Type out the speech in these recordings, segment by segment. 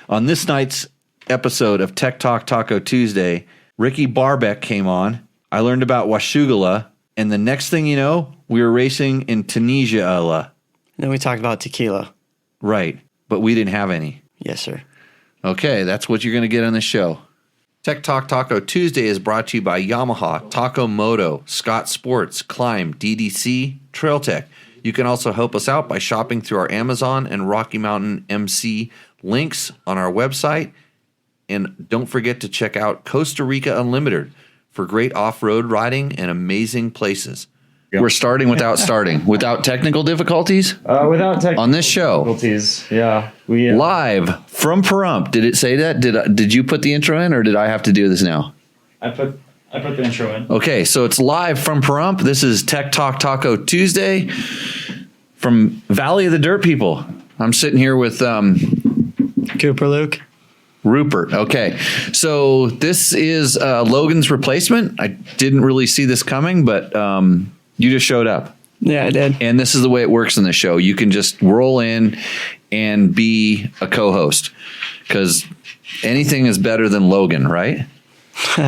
On this night's episode of Tech Talk Taco Tuesday, Ricky Barbeck came on. I learned about Washugala, and the next thing you know, we were racing in Tunisia. Then we talked about tequila. Right, but we didn't have any. Yes, sir. Okay, that's what you're going to get on the show. Tech Talk Taco Tuesday is brought to you by Yamaha, Taco Moto, Scott Sports, Climb, DDC, Trail Tech. You can also help us out by shopping through our Amazon and Rocky Mountain MC links on our website. And don't forget to check out Costa Rica Unlimited for great off-road riding and amazing places. Yep. We're starting without technical difficulties? Without technical on this show. Difficulties, yeah. Live from Pahrump. Did it say that? Did you put the intro in, or did I have to do this now? I put the intro in. Okay, so it's live from Pahrump. This is Tech Talk Taco Tuesday from Valley of the Dirt People. I'm sitting here with Cooper Luke. Rupert. Okay, so this is Logan's replacement. I didn't really see this coming, but you just showed up. Yeah, I did. And this is the way it works in the show. You can just roll in and be a co-host because anything is better than Logan, right?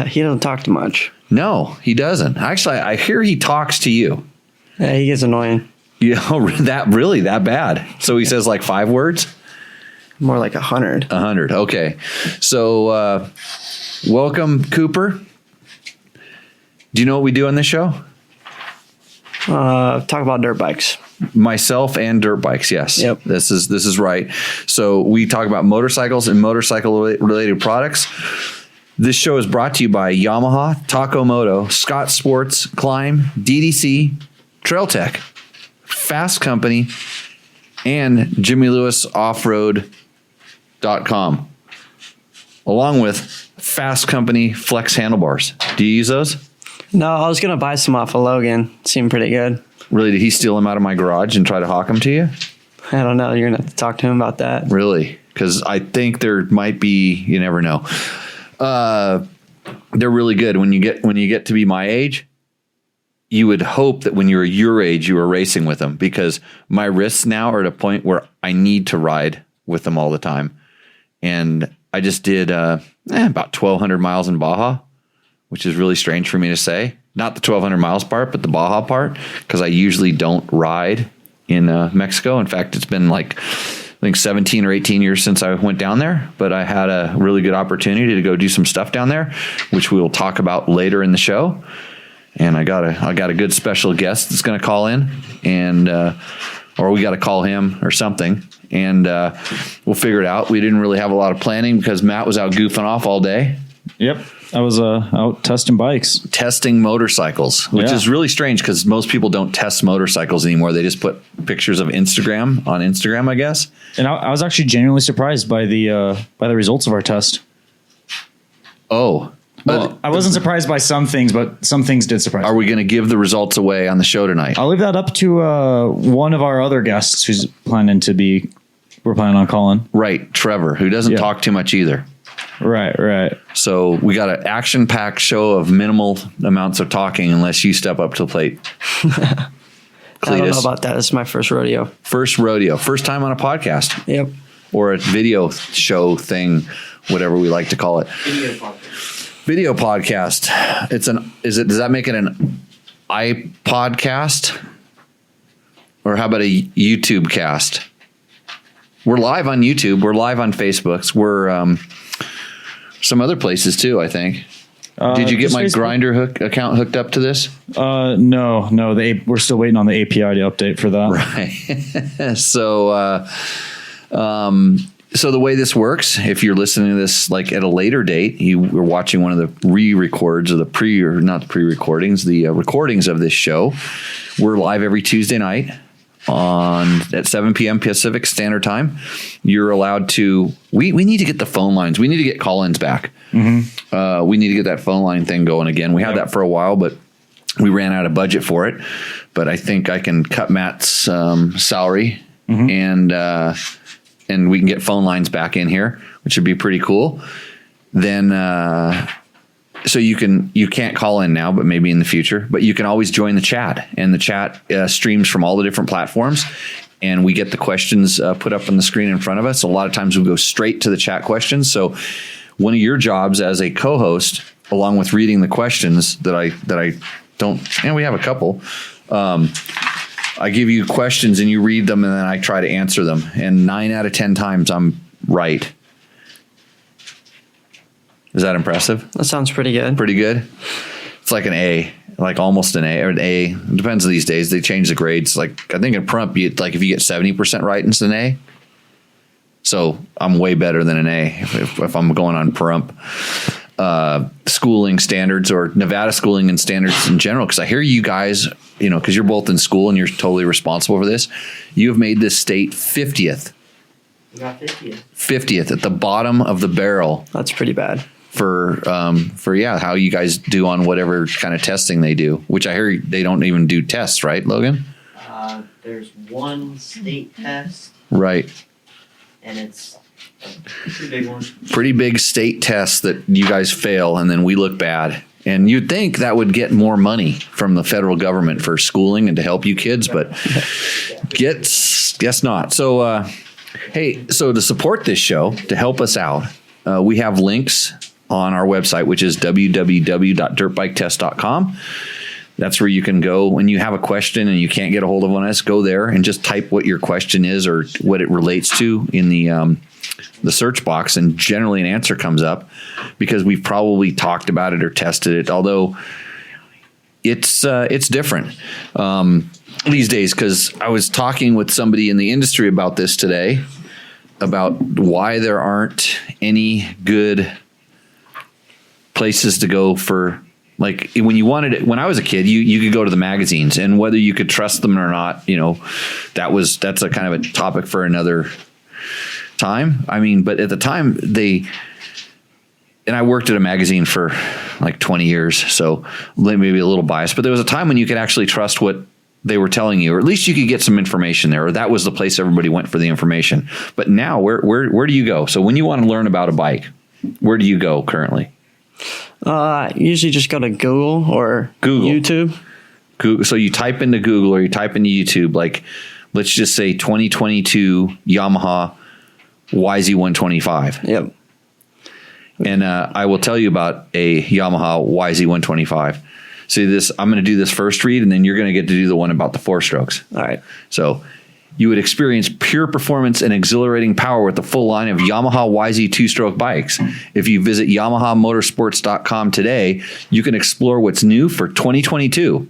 He doesn't talk too much. No, he doesn't. Actually, I hear he talks to you. Yeah, he gets annoying. You know, that bad. So he says like 5 words? More like 100. 100. Okay. So welcome, Cooper. Do you know what we do on this show? Talk about dirt bikes. Myself and dirt bikes, yes. Yep. This is right. So we talk about motorcycles and motorcycle-related products. This show is brought to you by Yamaha, Taco Moto, Scott Sports, Climb, DDC, Trail Tech, Fasst Company, and Jimmy Lewis Offroad.com, along with Fasst Company Flex handlebars. Do you use those? No, I was going to buy some off of Logan. Seemed pretty good. Really? Did he steal them out of my garage and try to hawk them to you? I don't know. You're going to have to talk to him about that. Really? Because I think there might be, you never know. They're really good. When you get to be my age, you would hope that when you were your age, you were racing with them, because my wrists now are at a point where I need to ride with them all the time. And I just did about 1,200 miles in Baja, which is really strange for me to say. Not the 1,200 miles part, but the Baja part, because I usually don't ride in Mexico. In fact, it's been like, I think 17 or 18 years since I went down there, but I had a really good opportunity to go do some stuff down there, which we will talk about later in the show. And I got a good special guest that's going to call in, and or we got to call him or something, and we'll figure it out. We didn't really have a lot of planning because Matt was out goofing off all day. Yep. I was out testing bikes. Testing motorcycles, which is really strange because most people don't test motorcycles anymore. They just put pictures of Instagram on Instagram, I guess. And I was actually genuinely surprised by the results of our test. Oh. Well, I wasn't surprised by some things, but some things did surprise me. Are we going to give the results away on the show tonight? I'll leave that up to one of our other guests we're planning on calling. Right, Trevor, who doesn't talk too much either. Right. So we got an action-packed show of minimal amounts of talking unless you step up to the plate. I don't know about that. This is my first rodeo. First time on a podcast. Yep. Or a video show thing, whatever we like to call it. Video podcast. Does that make it an iPodcast? Or how about a YouTube cast? We're live on YouTube. We're live on Facebook. We're some other places too, I think. Did you get my Grindr account hooked up to this? No. We're still waiting on the API to update for that. Right. So the way this works, if you're listening to this like at a later date, you were watching one of the re-records of the recordings of this show. We're live every Tuesday night at 7 p.m. Pacific Standard Time. You're allowed to. We need to get the phone lines. We need to get call-ins back. Mm-hmm. We need to get that phone line thing going again. We had that for a while, but we ran out of budget for it. But I think I can cut Matt's salary, and we can get phone lines back in here, which would be pretty cool. Then so you can't call in now, but maybe in the future. But you can always join the chat, and the chat streams from all the different platforms. and we get the questions put up on the screen in front of us. A lot of times we go straight to the chat questions. So one of your jobs as a co-host, along with reading the questions that I don't, and we have a couple, I give you questions and you read them and then I try to answer them. And 9 out of 10 times I'm right. Is that impressive? That sounds pretty good. Pretty good. It's like an A, like almost an A, or an A. It depends these days. They change the grades. Like I think in Prump, like if you get 70% right, it's an A. So I'm way better than an A if I'm going on Prump. Schooling standards or Nevada schooling and standards in general. Because I hear you guys, because you're both in school and you're totally responsible for this. You have made this state 50th. We got 50th. 50th at the bottom of the barrel. That's pretty bad. For how you guys do on whatever kind of testing they do, which I hear they don't even do tests, right, Logan? There's one state test. Right. And it's a pretty big one. Pretty big state test that you guys fail and then we look bad. And you'd think that would get more money from the federal government for schooling and to help you kids, but guess not. So, hey, so to support this show, to help us out, we have links on our website, which is www.dirtbiketest.com. That's where you can go when you have a question and you can't get a hold of one of us. Go there and just type what your question is or what it relates to in the search box, and generally an answer comes up because we've probably talked about it or tested it. Although it's different these days, because I was talking with somebody in the industry about this today, about why there aren't any good places to go for, like when I was a kid, you could go to the magazines, and whether you could trust them or not, that's a kind of a topic for another time. I mean, but at the time and I worked at a magazine for like 20 years, so maybe a little biased, but there was a time when you could actually trust what they were telling you, or at least you could get some information there, or that was the place everybody went for the information. But now where do you go? So when you want to learn about a bike, where do you go currently? Usually just go to Google or YouTube. Google. So you type into Google or you type into YouTube, like let's just say 2022 Yamaha YZ125. Yep. And I will tell you about a Yamaha YZ125. See this, I'm going to do this first read, and then you're going to get to do the one about the 4-strokes. All right. So you would experience pure performance and exhilarating power with the full line of Yamaha YZ 2-stroke bikes. If you visit YamahaMotorsports.com today, you can explore what's new for 2022.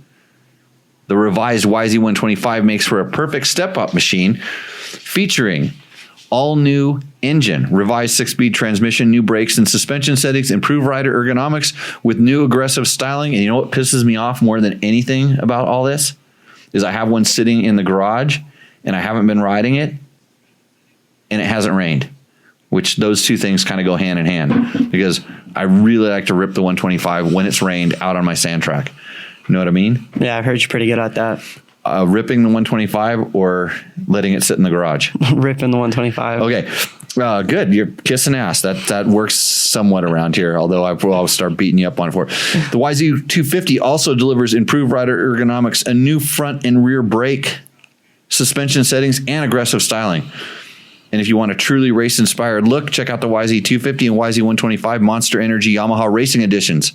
The revised YZ125 makes for a perfect step-up machine featuring all-new engine, revised 6-speed transmission, new brakes and suspension settings, improved rider ergonomics with new aggressive styling. And you know what pisses me off more than anything about all this is I have one sitting in the garage and I haven't been riding it and it hasn't rained, which those two things kind of go hand in hand because I really like to rip the 125 when it's rained out on my sand track. You know what I mean? Yeah, I've heard you're pretty good at that. Ripping the 125 or letting it sit in the garage? Ripping the 125. Okay. Good. You're kissing ass. That works somewhat around here, although I'll start beating you up on it for it. The YZ250 also delivers improved rider ergonomics, a new front and rear brake, suspension settings, and aggressive styling. And if you want a truly race-inspired look, check out the YZ250 and YZ125 Monster Energy Yamaha Racing Editions.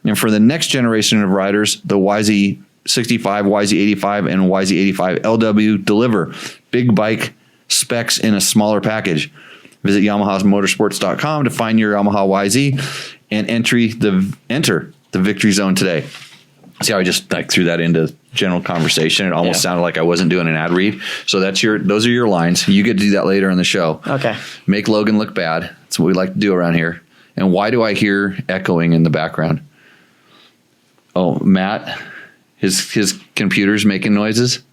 And for the next generation of riders, the YZ65, YZ85, and YZ85 LW deliver big bike specs in a smaller package. Visit YamahaMotorsports.com to find your Yamaha YZ and enter the victory zone today. See how I just threw that into general conversation? It almost sounded like I wasn't doing an ad read. So those are your lines. You get to do that later in the show. Okay. Make Logan look bad. That's what we like to do around here. And why do I hear echoing in the background? Oh, Matt, his computer's making noises.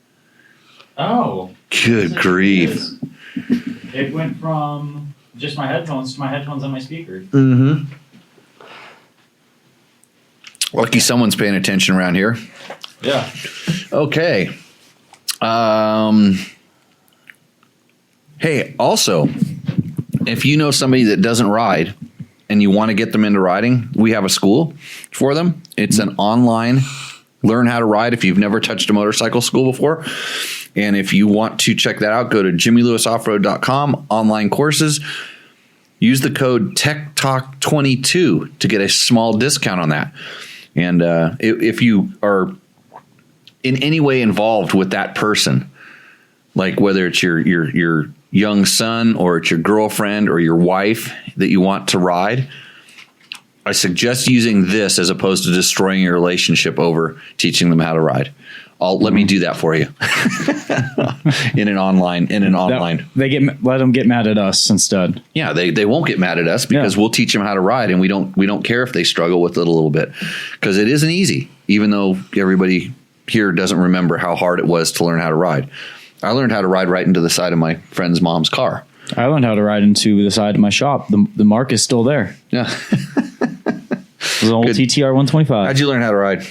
Oh. Good grief. It went from just my headphones to my headphones on my speaker. Mm-hmm. Lucky someone's paying attention around here. Yeah. Okay. Hey, also, if you know somebody that doesn't ride and you want to get them into riding, we have a school for them. It's an online learn how to ride if you've never touched a motorcycle school before. And if you want to check that out, go to jimmylewisoffroad.com, online courses. Use the code TechTalk22 to get a small discount on that. And if you are in any way involved with that person, like whether it's your young son or it's your girlfriend or your wife that you want to ride, I suggest using this as opposed to destroying your relationship over teaching them how to ride. Let me do that for you in an online. Let them get mad at us instead. Yeah, they won't get mad at us because we'll teach them how to ride, and we don't care if they struggle with it a little bit, because it isn't easy. Even though everybody here doesn't remember how hard it was to learn how to ride. I learned how to ride right into the side of my friend's mom's car. I learned how to ride into the side of my shop. The mark is still there. Yeah. It was an old TTR 125. How'd you learn how to ride?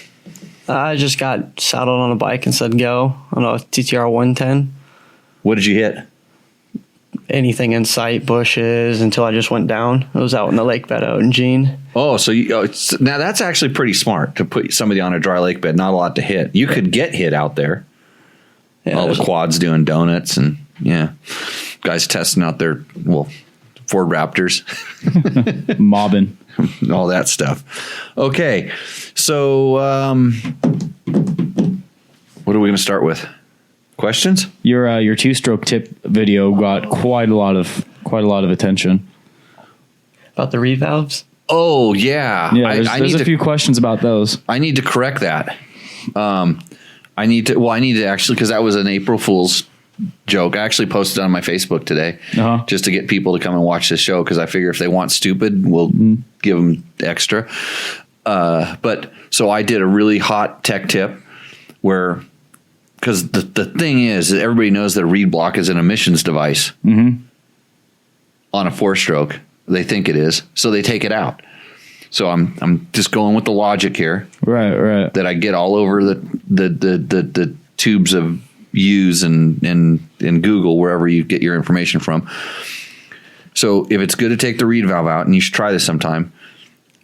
I just got saddled on a bike and said go on a TTR 110. What did you hit? Anything in sight, bushes, until I just went down. It was out in the lake bed out in Jean. Oh, so now that's actually pretty smart to put somebody on a dry lake bed. Not a lot to hit. You could get hit out there. Yeah, all the quads doing donuts and guys testing out their Ford Raptors, mobbing, all that stuff. Okay, so what are we going to start with? Questions? Your 2-stroke tip video got quite a lot of attention. About the reed valves? Oh yeah, There's a few questions about those. I need to correct that. I need to actually, because that was an April Fool's joke. I actually posted on my Facebook today just to get people to come and watch this show, because I figure if they want stupid, we'll give them extra. But so I did a really hot tech tip where, because the thing is that everybody knows that a reed block is an emissions device on a 4-stroke. They think it is, so they take it out. So I'm just going with the logic here, right? That I get all over the tubes of U's and Google, wherever you get your information from. So if it's good to take the reed valve out, and you should try this sometime,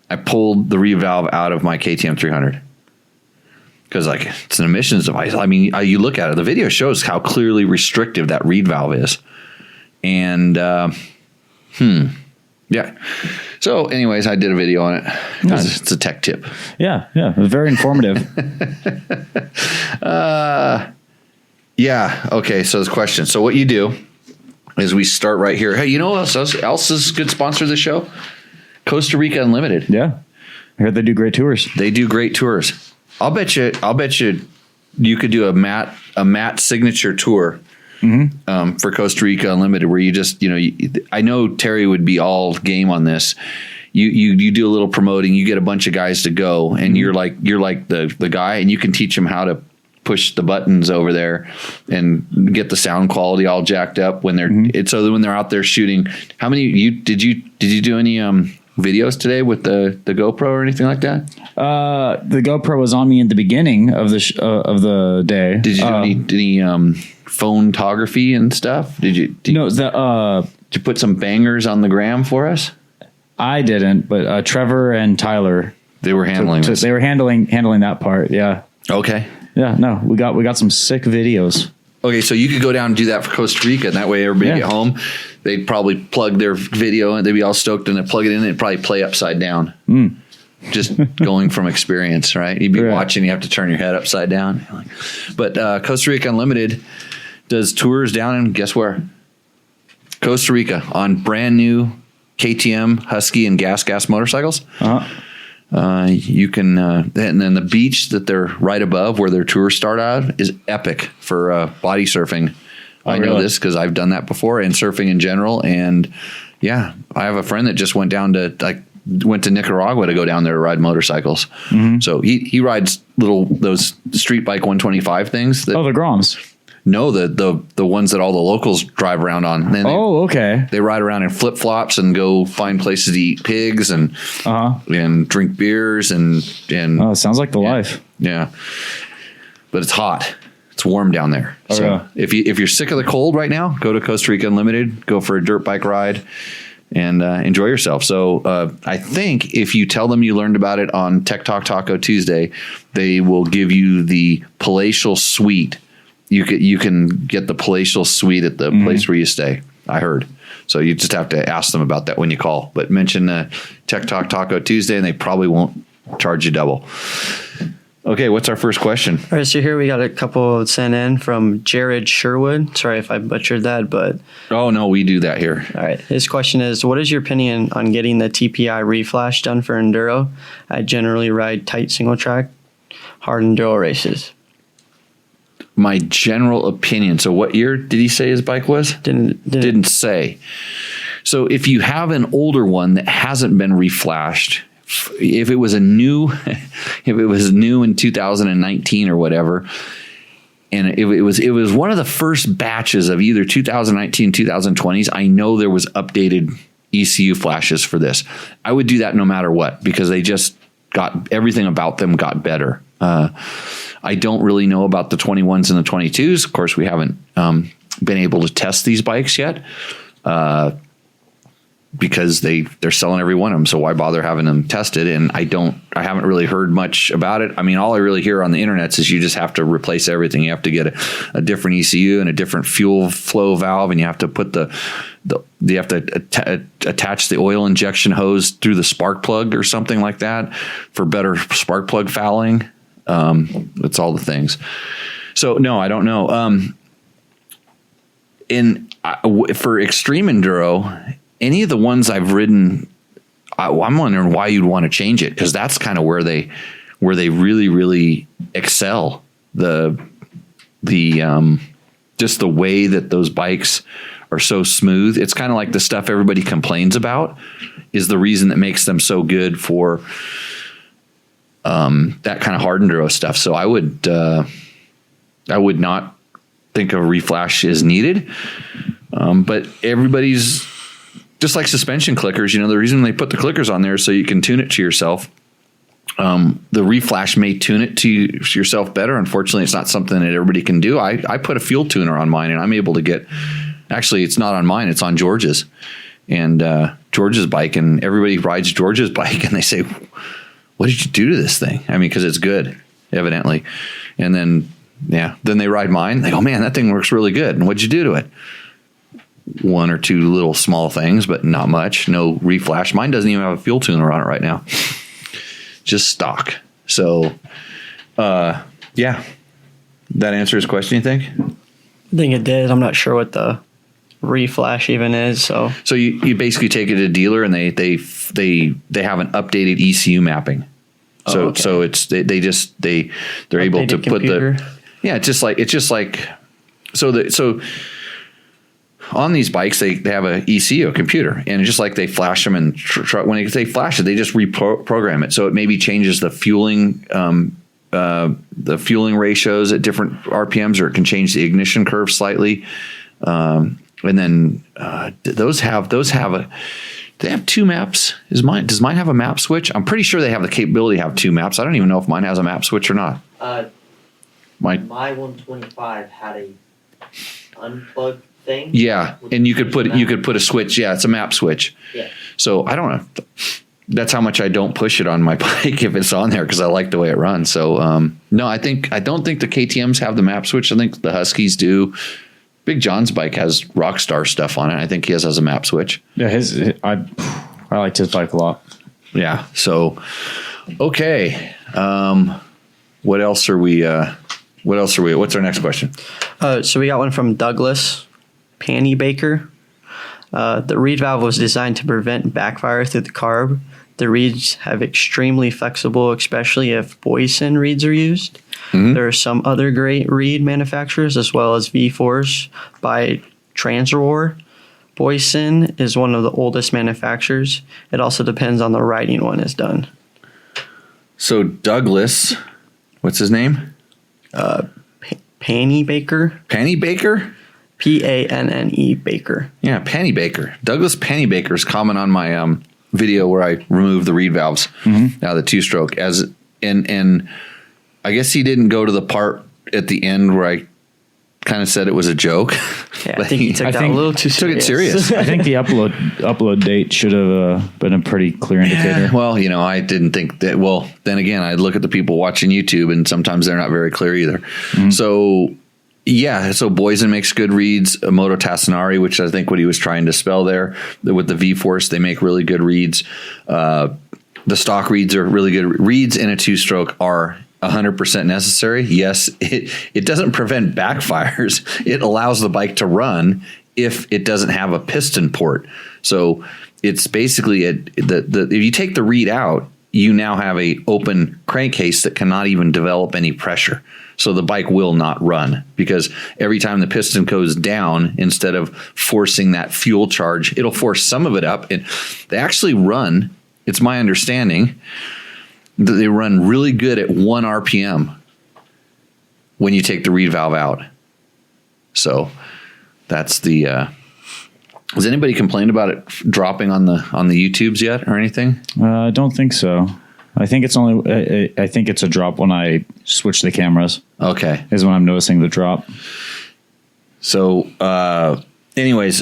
I pulled the reed valve out of my KTM 300 because it's an emissions device. I mean, you look at it, the video shows how clearly restrictive that reed valve is, and yeah. So anyways, I did a video on it. It's a tech tip. Yeah. Very informative. Yeah. Okay. So there's questions. So what you do is we start right here. Hey, you know what else is a good sponsor of the show? Costa Rica Unlimited. Yeah. I heard they do great tours. They do great tours. I'll bet you could do a matte signature tour for Costa Rica Unlimited, where you just, I know Terry would be all game on this. You do a little promoting, you get a bunch of guys to go, and you're like the guy, and you can teach them how to push the buttons over there and get the sound quality all jacked up when they're so that when they're out there shooting. How many did you do any videos today with the GoPro or anything like that? The GoPro was on me in the beginning of the day. Did you do any photography and stuff? Did you put some bangers on the gram for us? I didn't, but Trevor and Tyler, they were handling this. They were handling that part. Yeah. Okay. Yeah. No, we got some sick videos. Okay, so you could go down and do that for Costa Rica, and that way everybody at home, they'd probably plug their video and they'd be all stoked, and they'd plug it in and it'd probably play upside down. Just going from experience, right? You'd be watching, you have to turn your head upside down. But Costa Rica Unlimited does tours down in, guess where? Costa Rica, on brand new KTM, Husky, and gas motorcycles. You can, and then the beach that they're right above where their tours start out is epic for body surfing. I know this because I've done that before, and surfing in general. And I have a friend that just went to Nicaragua to go down there to ride motorcycles. So he rides those street bike 125 things. The Groms. No, the ones that all the locals drive around on. And okay. They ride around in flip flops and go find places to eat pigs and drink beers and it sounds like the life. Yeah, but it's hot. It's warm down there. So if you're sick of the cold right now, go to Costa Rica Unlimited. Go for a dirt bike ride and enjoy yourself. So I think if you tell them you learned about it on Tech Talk Taco Tuesday, they will give you the palatial suite you can get the palatial suite at the place where you stay. I heard. So you just have to ask them about that when you call. But mention Tech Talk Taco Tuesday, and they probably won't charge you double. Okay, what's our first question? All right, so here we got a couple sent in from Jared Sherwood. Sorry if I butchered that, but... Oh, no, we do that here. All right, his question is, what is your opinion on getting the TPI reflash done for Enduro? I generally ride tight single track, hard Enduro races. My general opinion. So what year did he say his bike was? Didn't say. So if you have an older one that hasn't been reflashed, if it was new in 2019 or whatever, and it was one of the first batches of either 2019, 2020s, I know there was updated ECU flashes for this. I would do that no matter what, because they just got everything about them got better. I don't really know about the 21s and the 22s. Of course, we haven't been able to test these bikes yet because they're selling every one of them. So why bother having them tested? And I haven't really heard much about it. I mean, all I really hear on the internet is you just have to replace everything. You have to get a different ECU and a different fuel flow valve, and you have to put you have to attach the oil injection hose through the spark plug or something like that for better spark plug fouling. It's all the things. So no, I don't know. For extreme enduro, any of the ones I've ridden, I'm wondering why you'd want to change it, because that's kind of where they really, really excel. Just the way that those bikes are so smooth. It's kind of like the stuff everybody complains about is the reason that makes them so good for that kind of hard enduro stuff. So I would not think a reflash is needed. But everybody's just like suspension clickers. The reason they put the clickers on there is so you can tune it to yourself. The reflash may tune it to yourself better. Unfortunately, it's not something that everybody can do. I put a fuel tuner on mine, and I'm able to get, actually it's not on mine, it's on George's, and George's bike, and everybody rides George's bike and they say, what did you do to this thing? I mean, because it's good, evidently. And then they ride mine. They go, man, that thing works really good. And what'd you do to it? One or two little small things, but not much. No reflash. Mine doesn't even have a fuel tuner on it right now. Just stock. So, that answers his question, you think? I think it did. I'm not sure what the reflash even is. So you basically take it to a dealer, and they have an updated ECU mapping. So okay. So it's they're able to put computer. it's just like on these bikes they have a ECU, a computer, and just like they flash them, and when they flash it, they just reprogram it. So it maybe changes the fueling ratios at different RPMs, or it can change the ignition curve slightly. And then they have two maps. Does mine have a map switch? I'm pretty sure they have the capability to have two maps. I don't even know if mine has a map switch or not. My 125 had a unplugged thing. Yeah, and you could put a switch. Yeah, it's a map switch. Yeah. So I don't know. That's how much I don't push it on my bike if it's on there, because I like the way it runs. So no, I don't think the KTMs have the map switch. I think the Huskies do. Big John's bike has Rockstar stuff on it. I think he has a map switch. Yeah, I liked his bike a lot. Yeah. So, okay. What else are we? What's our next question? So we got one from Douglas Panny Baker. The reed valve was designed to prevent backfire through the carb. The reeds have extremely flexible, especially if Boysen reeds are used. Mm-hmm. There are some other great reed manufacturers, as well as V4s by Transroar. Boysen is one of the oldest manufacturers. It also depends on the riding one is done. So Douglas, what's his name? Panny Baker. Panny Baker? Panne Baker. Yeah, Panny Baker. Douglas Panny Baker is comment on my video where I removed the reed valves out of the two-stroke. And I guess he didn't go to the part at the end where I kind of said it was a joke. Yeah, I think he took that a little too serious. Took it serious. I think the upload date should have been a pretty clear indicator. Yeah, well, I didn't think that. Well, then again, I look at the people watching YouTube, and sometimes they're not very clear either. Mm-hmm. So Yeah, so Boysen makes good reeds. Moto Tassinari, which I think what he was trying to spell there, with the V-Force, they make really good reeds. The stock reeds are really good. Reeds in a two-stroke are 100% necessary. Yes, it doesn't prevent backfires. It allows the bike to run if it doesn't have a piston port. So it's basically if you take the reed out, you now have a open crankcase that cannot even develop any pressure. So the bike will not run, because every time the piston goes down, instead of forcing that fuel charge, it'll force some of it up. And they actually run, it's my understanding, that they run really good at 1 RPM when you take the reed valve out. So that's the... has anybody complained about it dropping on the YouTubes yet or anything? I don't think so. I think it's only. I think it's a drop when I switch the cameras. Okay, is when I'm noticing the drop. So, anyways,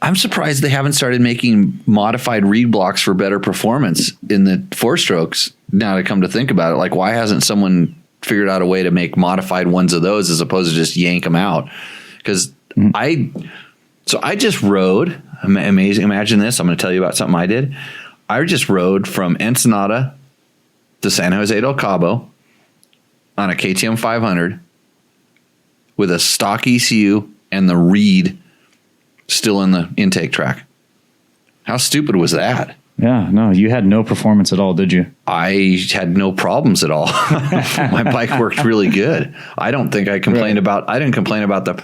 I'm surprised they haven't started making modified reed blocks for better performance in the 4-strokes. Now, to come to think about it, like, why hasn't someone figured out a way to make modified ones of those as opposed to just yank them out? Because I just rode. Amazing. Imagine this. I'm going to tell you about something I did. I just rode from Ensenada to San Jose del Cabo on a KTM 500 with a stock ECU and the reed still in the intake track. How stupid was that? Yeah, no, you had no performance at all, did you? I had no problems at all. My bike worked really good. I don't think I complained about. I didn't complain about the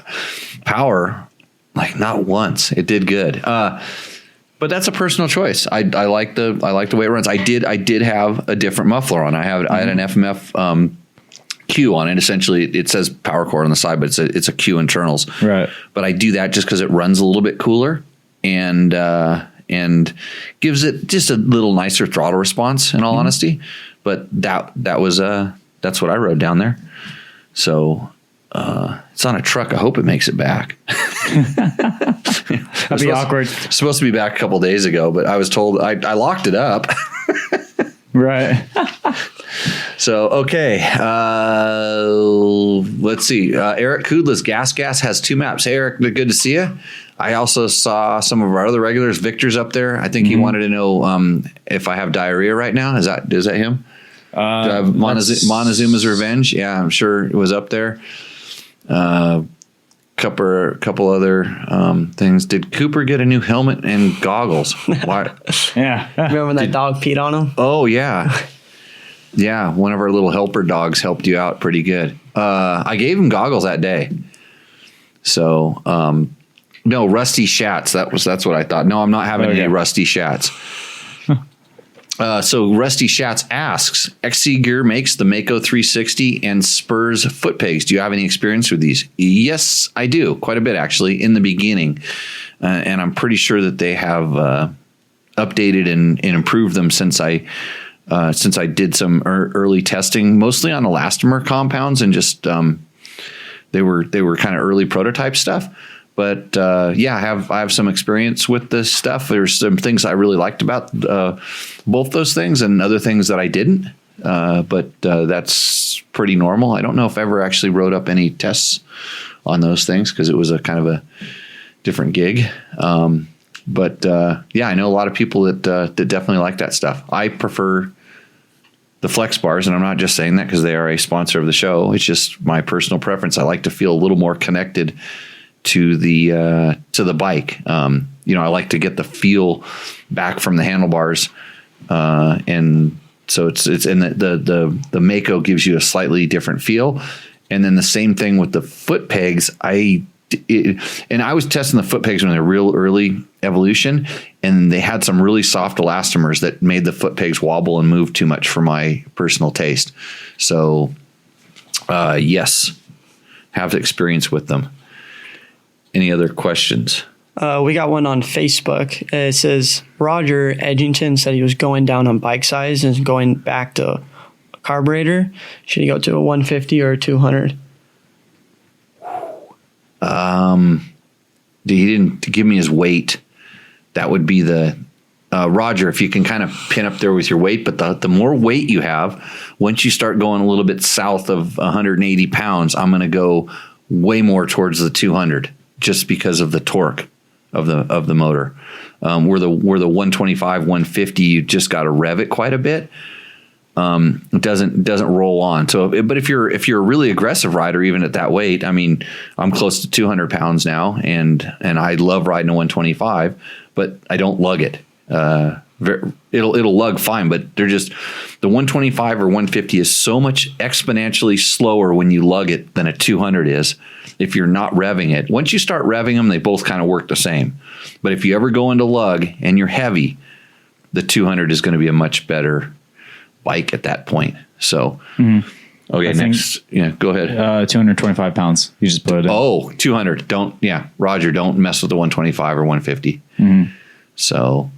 power, like, not once. It did good. But that's a personal choice. I like the way it runs. I did have a different muffler on. I had an FMF Q on it. Essentially, it says power cord on the side, but it's a Q internals. Right. But I do that just because it runs a little bit cooler and gives it just a little nicer throttle response, in all honesty. But that's what I rode down there. So it's on a truck. I hope it makes it back. That'd be awkward. Supposed to be back a couple days ago, but I was told I locked it up. Right. So, okay. Let's see. Eric Kudla's Gas has 2 maps. Hey, Eric, good to see you. I also saw some of our other regulars. Victor's up there. I think he wanted to know if I have diarrhea right now. Is that him? Do I have Montezuma's Revenge? Yeah, I'm sure it was up there. Couple other things. Did Cooper get a new helmet and goggles? Why? Yeah. Remember when that dog peed on him? Oh, yeah. Yeah, one of our little helper dogs helped you out pretty good. I gave him goggles that day. So, no, Rusty Shats. That's what I thought. No, I'm not having any Rusty Shats. So Rusty Shats asks, XC Gear makes the Mako 360 and Spurs foot pegs. Do you have any experience with these? Yes, I do. Quite a bit, actually, in the beginning. And I'm pretty sure that they have updated and improved them since I did some early testing, mostly on elastomer compounds, and just they were kind of early prototype stuff. But yeah, I have some experience with this stuff. There's some things I really liked about both those things, and other things that I didn't. But that's pretty normal. I don't know if I ever actually wrote up any tests on those things, because it was a kind of a different gig. But yeah, I know a lot of people that definitely like that stuff. I prefer the Flex bars, and I'm not just saying that because they are a sponsor of the show. It's just my personal preference. I like to feel a little more connected to the bike. I like to get the feel back from the handlebars, and so it's and the Mako gives you a slightly different feel. And then the same thing with the foot pegs. I was testing the foot pegs when they're real early evolution, and they had some really soft elastomers that made the foot pegs wobble and move too much for my personal taste. So, yes, have experience with them. Any other questions? We got one on Facebook. It says Roger Edgington said he was going down on bike size and going back to a carburetor. Should he go to a 150 or a 200? He didn't give me his weight. That would be the Roger, if you can kind of pin up there with your weight, but the more weight you have, once you start going a little bit south of 180 pounds, I'm going to go way more towards the 200 just because of the torque of the motor. Where the 125, 150, you just got to rev it quite a bit. It doesn't roll on. So, but if you're a really aggressive rider, even at that weight, I mean, I'm close to 200 pounds now, and I love riding a 125, but I don't lug it. It'll lug fine, but they're just the 125 or 150 is so much exponentially slower when you lug it than a 200 is. If you're not revving it, once you start revving them, they both kind of work the same. But if you ever go into lug and you're heavy, the 200 is going to be a much better bike at that point. So, okay, next, go ahead. 225 pounds. You just put it in. Oh, 200. Roger, don't mess with the 125 or 150. So,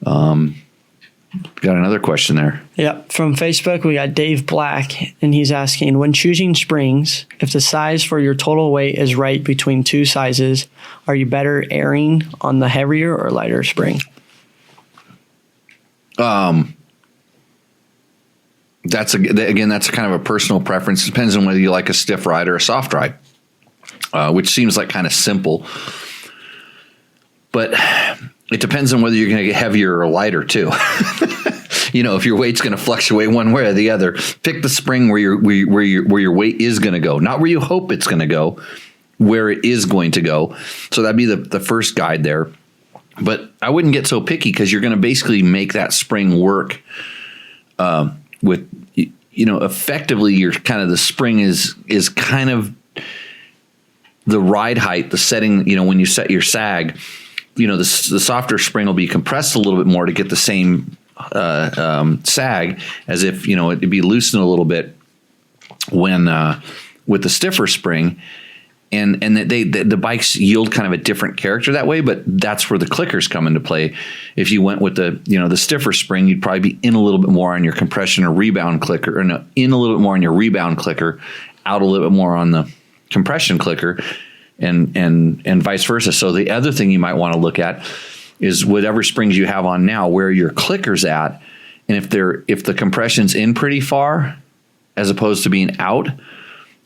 got another question there. Yep. From Facebook, we got Dave Black, and he's asking, when choosing springs, if the size for your total weight is right between two sizes, are you better erring on the heavier or lighter spring? That's kind of a personal preference. It depends on whether you like a stiff ride or a soft ride, which seems like kind of simple, but it depends on whether you're going to get heavier or lighter too. If your weight's going to fluctuate one way or the other, pick the spring where your weight is going to go, not where you hope it's going to go, where it is going to go. So that'd be the first guide there. But I wouldn't get so picky because you're going to basically make that spring work with, effectively your kind of the spring is kind of the ride height, the setting, when you set your sag, the softer spring will be compressed a little bit more to get the same sag as if, it'd be loosened a little bit when with the stiffer spring. And the bikes yield kind of a different character that way, but that's where the clickers come into play. If you went with the stiffer spring, you'd probably be in a little bit more on your compression or rebound clicker, or no, in a little bit more on your rebound clicker, out a little bit more on the compression clicker, and vice versa. So the other thing you might want to look at is whatever springs you have on now, where your clicker's at, and if the compression's in pretty far, as opposed to being out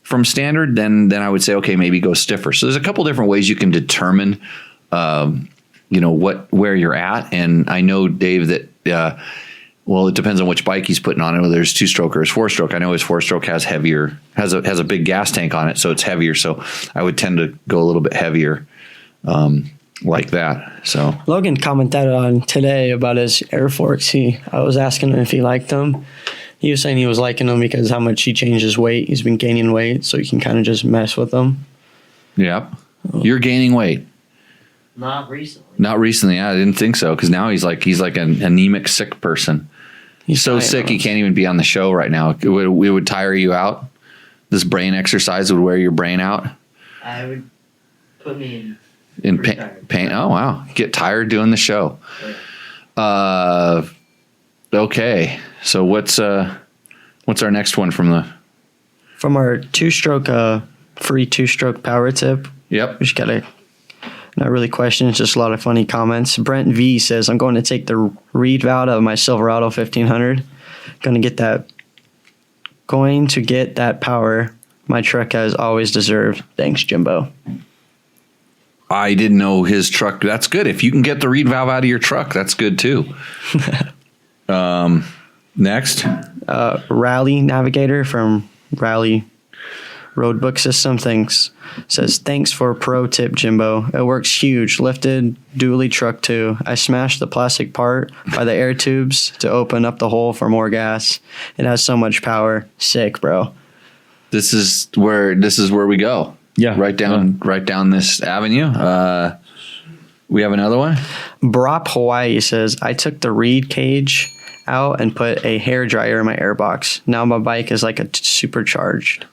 from standard, then I would say, okay, maybe go stiffer. So there's a couple different ways you can determine, where you're at. And I know, Dave, that, it depends on which bike he's putting on it, whether it's 2-stroke or it's 4-stroke. I know his 4-stroke has a big gas tank on it, so it's heavier. So I would tend to go a little bit heavier, like that. So Logan commented on today about his Air Forks. I was asking him if he liked them. He was saying he was liking them because how much he changed his weight. He's been gaining weight, so you can kind of just mess with them. Yep. You're gaining weight. Not recently. Not recently. Yeah, I didn't think so, because now he's like an anemic, sick person. He's so sick he can't even be on the show right now. It would tire you out. This brain exercise would wear your brain out. I would put me in pain. Oh wow, get tired doing the show. Yeah. Okay, so what's our next one from our 2-stroke free 2-stroke power tip? Yep. We just got not really questions, just a lot of funny comments. Brent V says, I'm going to take the reed valve out of my Silverado 1500. Going to get that power my truck has always deserved. Thanks, Jimbo. I didn't know his truck. That's good. If you can get the reed valve out of your truck, that's good too. Next. Rally Navigator from Rally Roadbook System says, thanks for a pro tip, Jimbo. It works huge. Lifted dually truck too. I smashed the plastic part by the air tubes to open up the hole for more gas. It has so much power. Sick, bro. This is where we go. Yeah. Right down this avenue. We have another one. Brop Hawaii says, I took the reed cage out and put a hair dryer in my airbox. Now my bike is like a supercharged.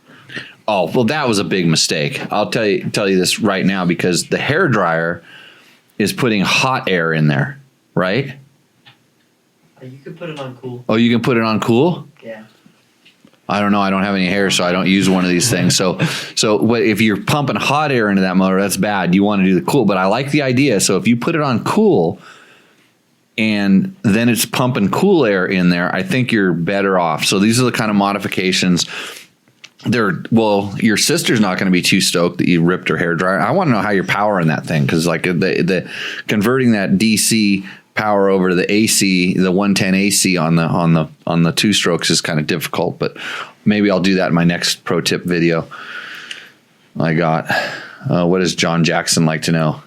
Oh, well, that was a big mistake. I'll tell you this right now, because the hair dryer is putting hot air in there, right? You could put it on cool. Oh, you can put it on cool? Yeah. I don't know. I don't have any hair, so I don't use one of these things. So if you're pumping hot air into that motor, that's bad. You want to do the cool, but I like the idea. So if you put it on cool, and then it's pumping cool air in there, I think you're better off. So these are the kind of modifications. Your sister's not going to be too stoked that you ripped her hair dryer. I want to know how you're powering that thing, because like the converting that DC power over to the AC, the 110 AC on the two strokes is kind of difficult. But maybe I'll do that in my next pro tip video. I got. What does John Jackson like to know?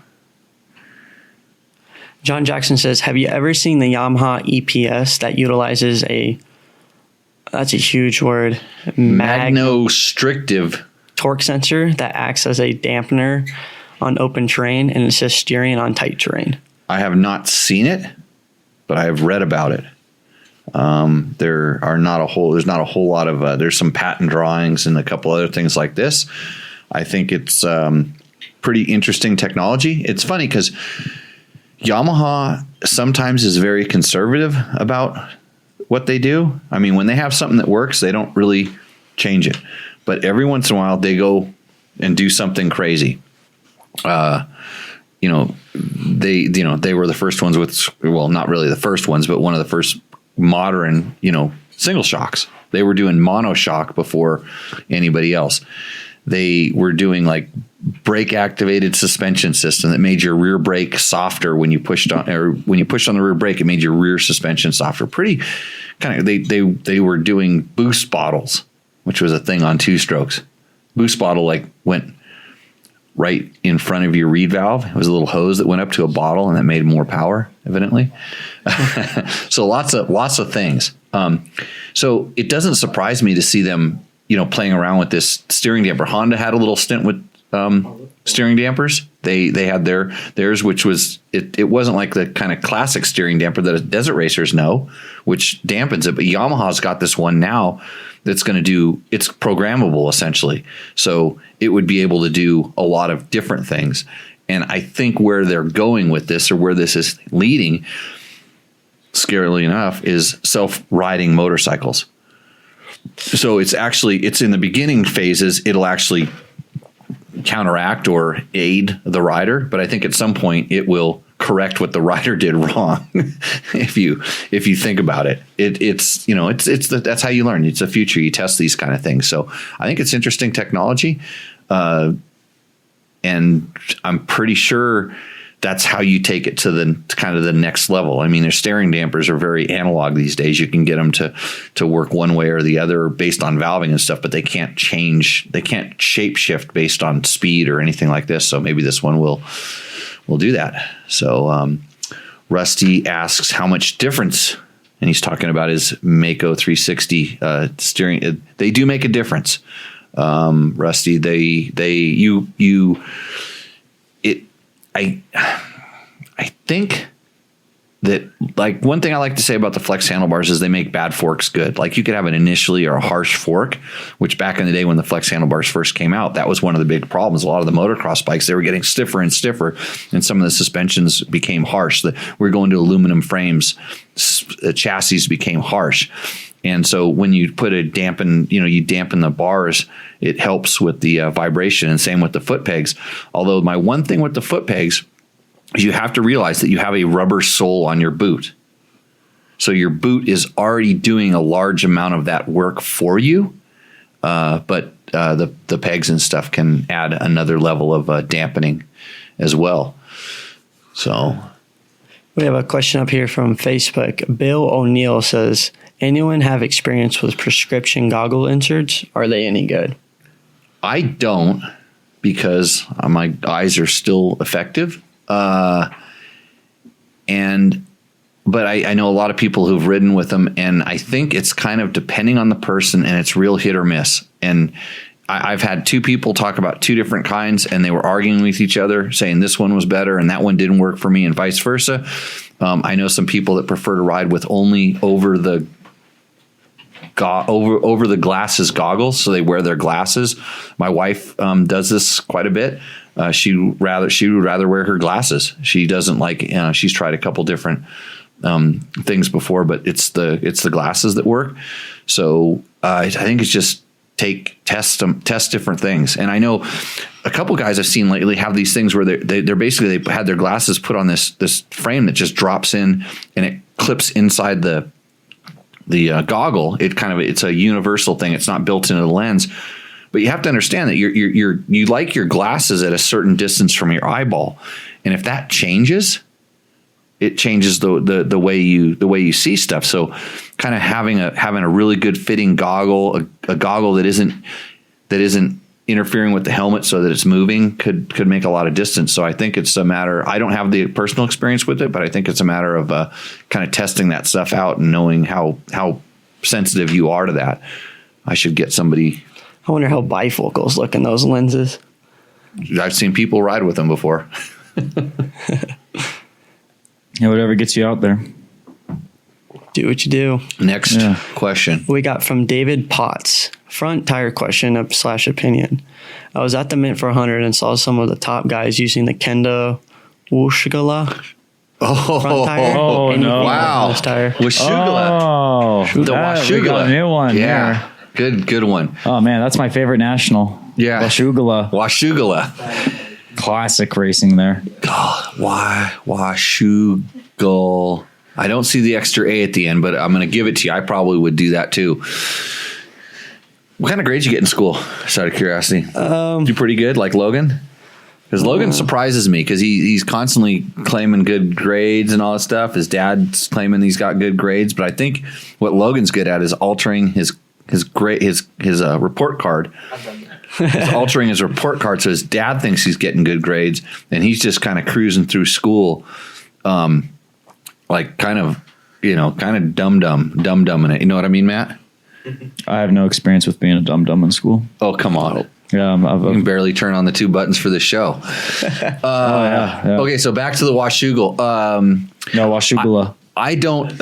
John Jackson says, have you ever seen the Yamaha EPS that utilizes that's a huge word, magnostrictive torque sensor that acts as a dampener on open terrain and assists steering on tight terrain? I have not seen it, but I have read about it. There's not a whole lot of, there's some patent drawings and a couple other things like this. I think it's pretty interesting technology. It's funny because Yamaha sometimes is very conservative about what they do. I mean, when they have something that works, they don't really change it. But every once in a while, they go and do something crazy. They were the first ones with, well, not really the first ones, but one of the first modern, single shocks. They were doing monoshock before anybody else. They were doing like brake activated suspension system that made your rear brake softer when you pushed on, or when you pushed on the rear brake, it made your rear suspension softer. Pretty kind of, they were doing boost bottles, which was a thing on two strokes. Boost bottle like went right in front of your reed valve. It was a little hose that went up to a bottle and that made more power, evidently. So lots of things. So it doesn't surprise me to see them, playing around with this steering damper. Honda had a little stint with steering dampers. They had theirs, which was it wasn't like the kind of classic steering damper that desert racers know, which dampens it. But Yamaha's got this one now that's going to do, it's programmable essentially. So it would be able to do a lot of different things. And I think where they're going with this, or where this is leading, scarily enough, is self-riding motorcycles. So it's in the beginning phases, it'll actually counteract or aid the rider, but I think at some point it will correct what the rider did wrong. if you think about it, that's how you learn. It's the future. You test these kind of things. So I think it's interesting technology, and I'm pretty sure that's how you take it to the kind of the next level. I mean, their steering dampers are very analog these days. You can get them to work one way or the other based on valving and stuff, but they can't change. They can't shape shift based on speed or anything like this. So maybe this one will do that. So Rusty asks how much difference, and he's talking about his Mako 360 steering. They do make a difference, Rusty. I think that, like, one thing I like to say about the flex handlebars is they make bad forks good. Like, you could have an initially or a harsh fork, which back in the day when the flex handlebars first came out, that was one of the big problems. A lot of the motocross bikes, they were getting stiffer and stiffer, and some of the suspensions became harsh. We're going to aluminum frames, chassis became harsh. And so when you put you dampen the bars, it helps with the vibration, and same with the foot pegs. Although my one thing with the foot pegs is you have to realize that you have a rubber sole on your boot. So your boot is already doing a large amount of that work for you. But the pegs and stuff can add another level of dampening as well. So we have a question up here from Facebook. Bill O'Neill says, anyone have experience with prescription goggle inserts? Are they any good? I don't, because my eyes are still effective. But I know a lot of people who've ridden with them, and I think it's kind of depending on the person, and it's real hit or miss. And I've had two people talk about two different kinds, and they were arguing with each other, saying this one was better and that one didn't work for me, and vice versa. I know some people that prefer to ride with only over the glasses goggles, so they wear their glasses. My wife does this quite a bit. She would rather wear her glasses. She doesn't like. She's tried a couple different things before, but it's the glasses that work. So I think it's just test different things. And I know a couple guys I've seen lately have these things where they're basically, they had their glasses put on this frame that just drops in and it clips inside the goggle. It's a universal thing. It's not built into the lens, but you have to understand that you like your glasses at a certain distance from your eyeball. And if that changes, it changes the way you see stuff. So kind of having a really good fitting goggle, a goggle that isn't interfering with the helmet so that it's moving could make a lot of distance. So I think it's a matter, I don't have the personal experience with it, but I think it's a matter of kind of testing that stuff out and knowing how sensitive you are to that. I should get somebody. I wonder how bifocals look in those lenses. I've seen people ride with them before. Yeah, whatever gets you out there. Do what you do. Next question. We got from David Potts. Front tire question / opinion. I was at the Mint for 100 and saw some of the top guys using the Kenda Washugala front tire. Oh, no. Wow. Tire. Washugala. Oh, The Washugala. We got a new one. Yeah. Here. Good one. Oh, man, that's my favorite national. Yeah. Washugala. Classic racing there. God, why Washougal? I don't see the extra A at the end, but I'm going to give it to you. I probably would do that too. What kind of grades you get in school? Just out of curiosity. You pretty good, like Logan? Because Logan surprises me because he's constantly claiming good grades and all that stuff. His dad's claiming he's got good grades, but I think what Logan's good at is altering his report card. He's altering his report card so his dad thinks he's getting good grades, and he's just kind of cruising through school, like kind of dum-dumming it. You know what I mean, Matt? I have no experience with being a dum-dum in school. Oh, come on. Yeah, you can barely turn on the two buttons for the show. Yeah. Okay, so back to the Washougal. No, Washugala. I don't.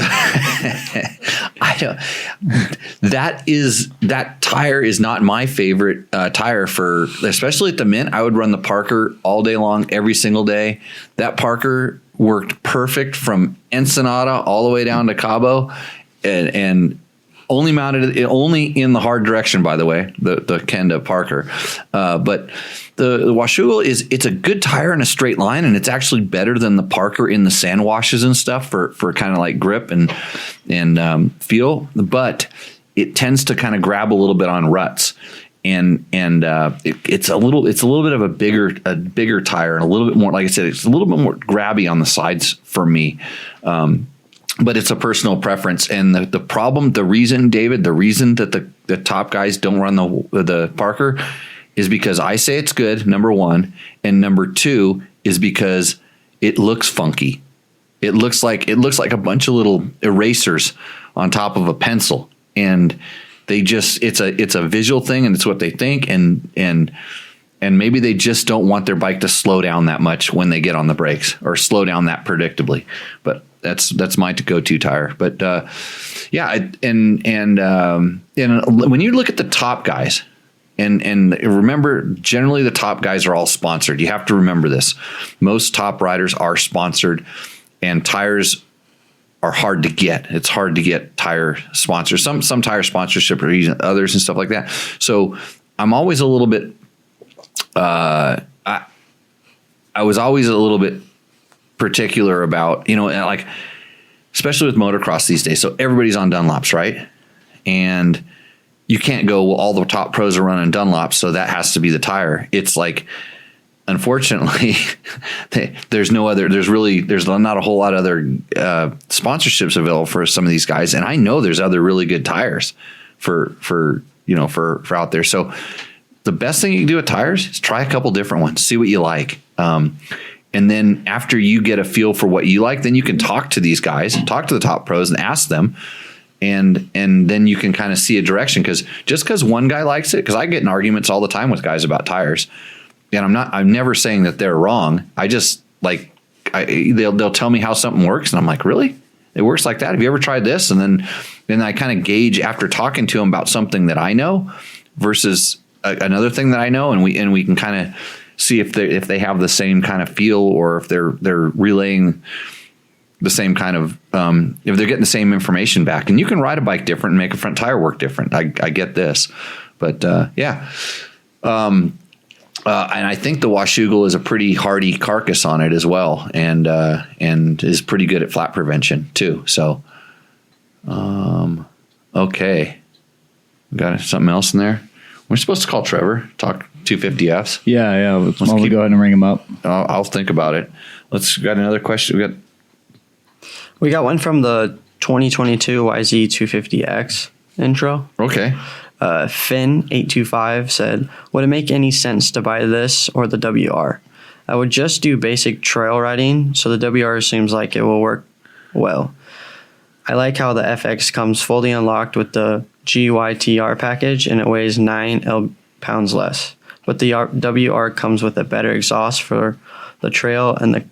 That tire is not my favorite tire for, especially at the Mint. I would run the Parker all day long, every single day. That Parker worked perfect from Ensenada all the way down to Cabo, and only mounted only in the hard direction. By the way, the Kenda Parker, but the Washougal it's a good tire in a straight line, and it's actually better than the Parker in the sand washes and stuff for kind of like grip and feel. But it tends to kind of grab a little bit on ruts, and it's a little bit of a bigger tire and a little bit more, like I said, it's a little bit more grabby on the sides for me. But it's a personal preference. And the reason that the top guys don't run the Parker is because I say it's good, number one. And number two is because it looks funky. It looks like a bunch of little erasers on top of a pencil. And it's a visual thing, and it's what they think. And maybe they just don't want their bike to slow down that much when they get on the brakes, or slow down that predictably. But that's my go-to tire. But and when you look at the top guys, and remember, generally the top guys are all sponsored. You have to remember this. Most top riders are sponsored, and tires are hard to get. It's hard to get tire sponsors. Some tire sponsorship are using others and stuff like that. So I'm always a little bit. I was always a little bit particular about, like, especially with motocross these days. So everybody's on Dunlops, right? And you can't go, well, all the top pros are running Dunlops, so that has to be the tire. It's like, unfortunately, there's not a whole lot of other sponsorships available for some of these guys. And I know there's other really good tires for out there. So the best thing you can do with tires is try a couple different ones, see what you like. And then after you get a feel for what you like, then you can talk to these guys, talk to the top pros and ask them. And then you can kind of see a direction, because just because one guy likes it, because I get in arguments all the time with guys about tires, and I'm never saying that they're wrong. I just they'll tell me how something works, and I'm like, really? It works like that? Have you ever tried this? And then I kind of gauge after talking to them about something that I know versus another thing that I know, and we can kind of see if they have the same kind of feel, or if they're relaying the same kind of if they're getting the same information back. And you can ride a bike different and make a front tire work different. I get this, But yeah. And I think the Washougal is a pretty hardy carcass on it as well, and is pretty good at flat prevention too. So, okay, got something else in there. We're supposed to call Trevor, talk 250Fs. Yeah. Let's go ahead and ring him up. I'll think about it. Got another question. We got one from the 2022 YZ250X intro. Okay. Finn825 said, would it make any sense to buy this or the WR? I would just do basic trail riding, so the WR seems like it will work well. I like how the FX comes fully unlocked with the GYTR package and it weighs 9 pounds less. But the WR comes with a better exhaust for the trail and the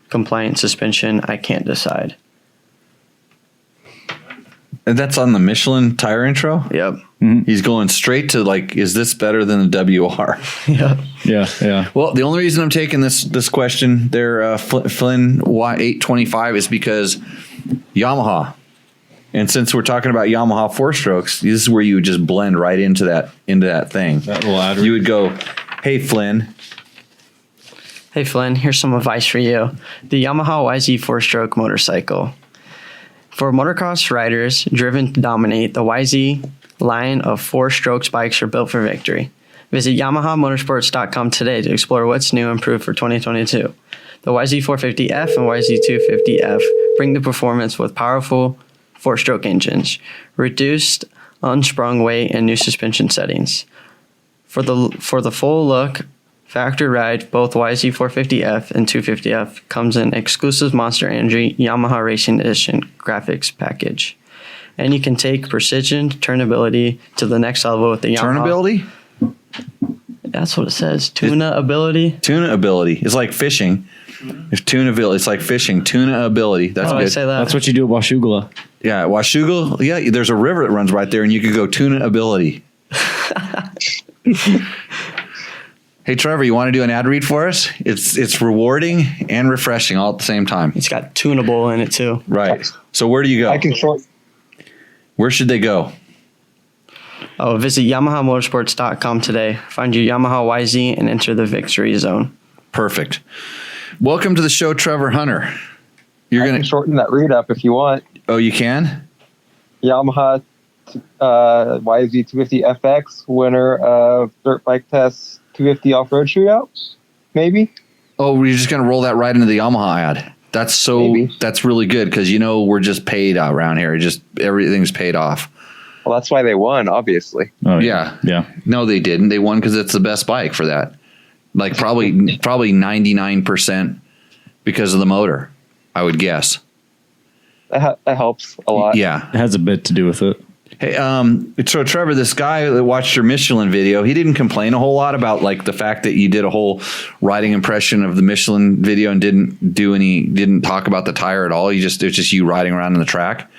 compliant suspension. I can't decide. And that's on the Michelin tire intro? Yep. Mm-hmm. He's going straight to is this better than the WR? Yep. Yeah. Well, the only reason I'm taking this question there, Flynn Y825, is because Yamaha. And since we're talking about Yamaha 4-strokes, this is where you would just blend right into that thing. That ladder. You would go, hey, Flynn. Hey, Flynn, here's some advice for you. The Yamaha YZ 4-stroke motorcycle. For motocross riders driven to dominate, the YZ line of 4-strokes bikes are built for victory. Visit YamahaMotorsports.com today to explore what's new and improved for 2022. The YZ450F and YZ250F bring the performance with powerful 4-stroke engines, reduced unsprung weight, and new suspension settings. For the full look factory ride, both YZ450F and 250F comes in exclusive Monster Energy Yamaha Racing Edition graphics package. And you can take precision turnability to the next level with the Yamaha. Turnability? That's what it says. Tuna ability. Tuna ability. It's like fishing. If tunability, it's like fishing. Tuna ability. That's How do good. I say that? That's what you do at Washugala. Yeah, Washougal. Yeah, there's a river that runs right there, and you could go tuna ability. Hey, Trevor, you want to do an ad read for us? It's rewarding and refreshing all at the same time. It's got tunable in it too. Right. So where do you go? I can short. Where should they go? Oh, visit YamahaMotorsports.com today. Find your Yamaha YZ and enter the victory zone. Perfect. Welcome to the show, Trevor Hunter. I can shorten that read up if you want. Oh, you can? Yamaha YZ250FX, winner of Dirt Bike Test 250 Off-Road Shootout, maybe? Oh, we're just going to roll that right into the Yamaha ad. That's really good because, we're just paid around here. Everything's paid off. Well, that's why they won, obviously. Oh, yeah. No, they didn't. They won because it's the best bike for that. Like probably 99% because of the motor, I would guess. That helps a lot. Yeah. It has a bit to do with it. Hey, so Trevor, this guy that watched your Michelin video, he didn't complain a whole lot about the fact that you did a whole riding impression of the Michelin video and didn't talk about the tire at all. It was just you riding around on the track.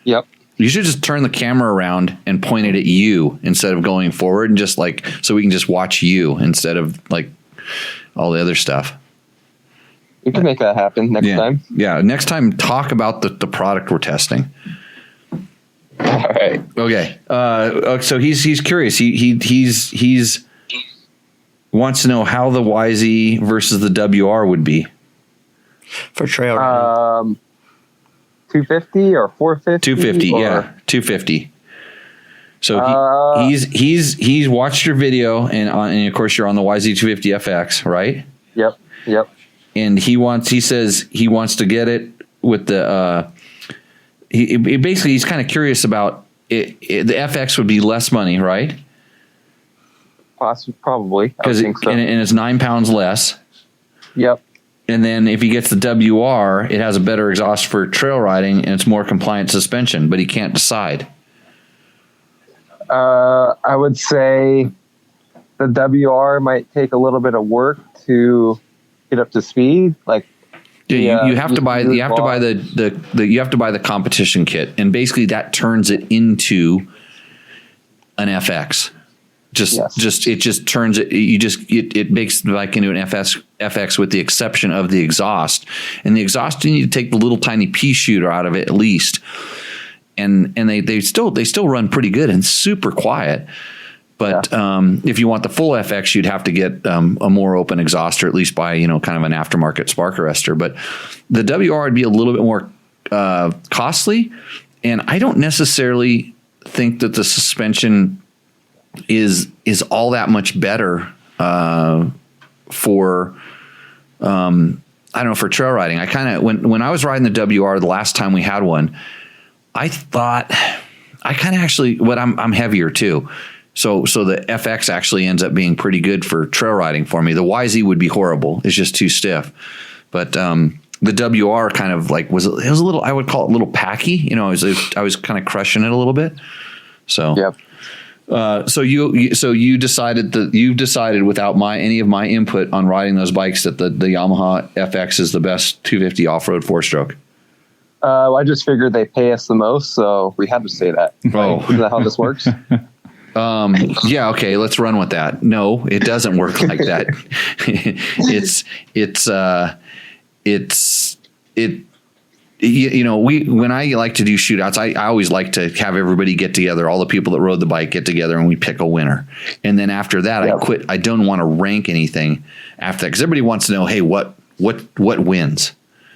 Yep. You should just turn the camera around and point it at you instead of going forward, and just so we can just watch you instead of all the other stuff. We can make that happen next time. Yeah, next time talk about the product we're testing. All right. Okay. So he's curious. He's wants to know how the YZ versus the WR would be for trail riding. 250 or 450? 250, yeah, 250. So he's watched your video, and of course you're on the YZ250 FX, right? Yep. And he says he wants to get it with the. He's kind of curious about it. The FX would be less money, right? Possibly, probably. Because and it's 9 pounds less. Yep. And then if he gets the WR, it has a better exhaust for trail riding, and it's more compliant suspension, but he can't decide. I would say the WR might take a little bit of work to get up to speed. You have to buy the competition kit, and basically that turns it into an FX. It turns it. It makes into an FX with the exception of the exhaust, and the exhaust you need to take the little tiny pea shooter out of it at least, and they still run pretty good and super quiet. But if you want the full FX, you'd have to get a more open exhaust, or at least buy, kind of an aftermarket spark arrestor. But the WR would be a little bit more costly, and I don't necessarily think that the suspension is all that much better for I don't know, for trail riding. I kind of when I was riding the WR the last time we had one, I thought I kind of actually I'm heavier too. So the FX actually ends up being pretty good for trail riding for me. The YZ would be horrible. It's just too stiff. But the WR kind of like was a little, I would call it a little packy. I was kind of crushing it a little bit. So yep. So you decided without any of my input on riding those bikes that the Yamaha FX is the best 250 off-road 4-stroke. I just figured they pay us the most, so we had to say that. Oh, isn't that how this works? Yeah. Okay. Let's run with that. No, it doesn't work like that. When I like to do shootouts, I always like to have everybody get together, all the people that rode the bike get together, and we pick a winner. And then after that, I quit. I don't want to rank anything after that, because everybody wants to know, hey, what wins?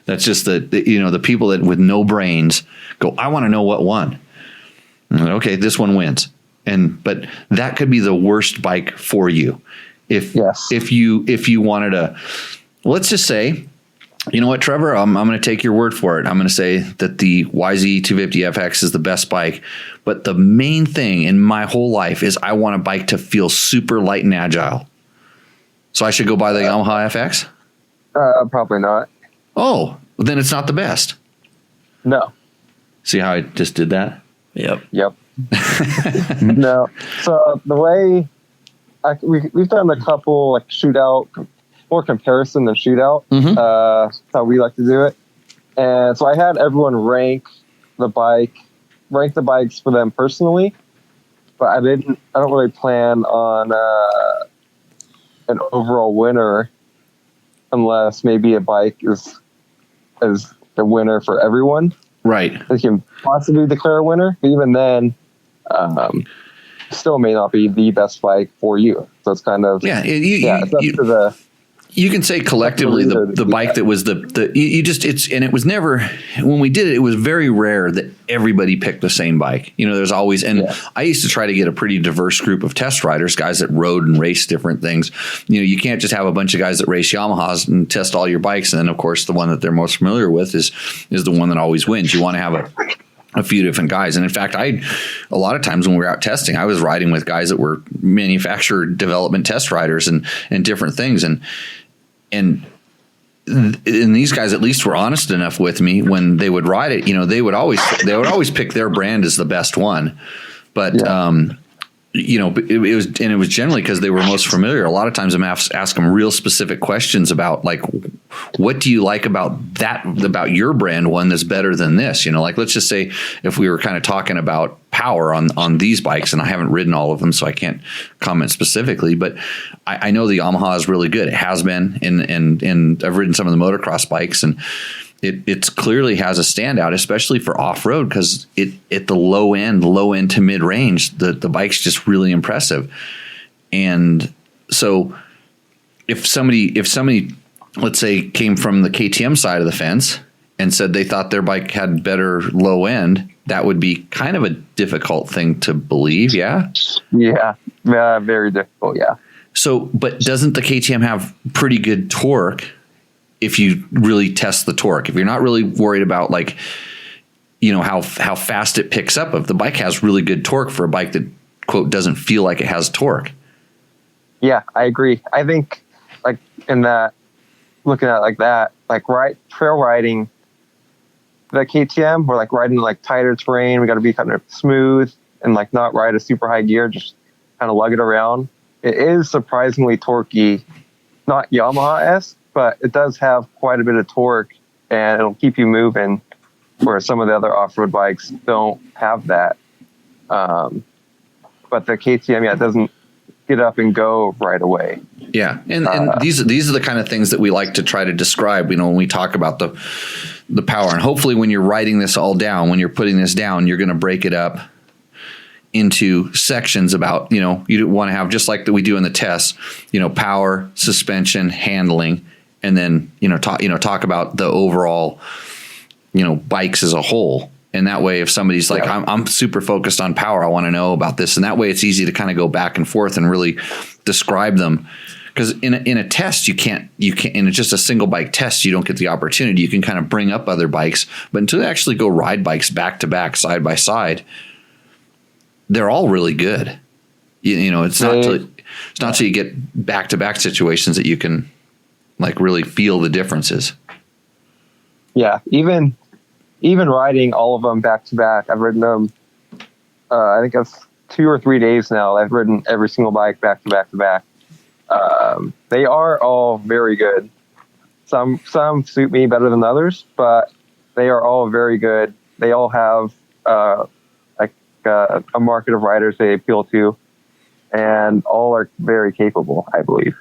That's just the people that with no brains go, I want to know what won. Okay, this one wins. But that could be the worst bike for you. If you wanted to, let's just say, you know what, Trevor, I'm going to take your word for it. I'm going to say that the YZ 250 FX is the best bike. But the main thing in my whole life is I want a bike to feel super light and agile. So I should go buy the Yamaha FX? Probably not. Oh, then it's not the best. No. See how I just did that? Yep. No. So the way we've done a couple like shootout, more comparison than shootout. Mm-hmm. That's how we like to do it. And so I had everyone rank the bikes for them personally, but I don't really plan on an overall winner unless maybe a bike is the winner for everyone. Right. They can possibly declare a winner, but even then, still may not be the best bike for you. So it's kind of it's up to the. You can say collectively the bike that was and it was never, when we did it, it was very rare that everybody picked the same bike. There's always, I used to try to get a pretty diverse group of test riders, guys that rode and raced different things. You can't just have a bunch of guys that race Yamahas and test all your bikes. And then of course the one that they're most familiar with is the one that always wins. You want to have a few different guys. And in fact, a lot of times when we were out testing, I was riding with guys that were manufacturer development test riders and different things. And these guys at least were honest enough with me when they would ride it. They would always pick their brand as the best one. But it was generally because they were most familiar. A lot of times I'm ask them real specific questions about like, what do you like about your brand one that's better than this? Like let's just say if we were kind of talking about power on these bikes, and I haven't ridden all of them, so I can't comment specifically, but I know the Yamaha is really good. It has been, and I've ridden some of the motocross bikes, and it clearly has a standout, especially for off-road, because at the low end to mid range, the bike's just really impressive. And so if somebody, let's say, came from the KTM side of the fence and said they thought their bike had better low end, that would be kind of a difficult thing to believe. Yeah. Yeah. Very difficult. Yeah. So, but doesn't the KTM have pretty good torque? If you really test the torque, if you're not really worried about like, how fast it picks up, if the bike has really good torque for a bike that quote doesn't feel like it has torque. Yeah, I agree. I think like in that, looking at it like that, like trail riding, the KTM, we're like riding like tighter terrain. We got to be kind of smooth and like not ride a super high gear, just kind of lug it around. It is surprisingly torquey, not Yamaha-esque, but it does have quite a bit of torque and it'll keep you moving, where some of the other off-road bikes don't have that. But the KTM, it doesn't get up and go right away. Yeah. And these are the kind of things that we like to try to describe, when we talk about the power. And hopefully when you're writing this all down, when you're putting this down, you're going to break it up into sections about, you want to have, just like that we do in the tests, power, suspension, handling, and then, talk about the overall, bikes as a whole. And that way, if somebody's like, I'm super focused on power, I want to know about this. And that way it's easy to kind of go back and forth and really describe them. Because in a test, you can't, in just a single bike test, you don't get the opportunity. You can kind of bring up other bikes, but until they actually go ride bikes back to back, side by side, they're all really good. It's not till you get back to back situations that you can like really feel the differences. Yeah. Even riding all of them back to back, I've ridden them, I think it's 2 or 3 days now. I've ridden every single bike back to back to back. They are all very good. Some suit me better than others, but they are all very good. They all have a market of riders they appeal to, and all are very capable, I believe.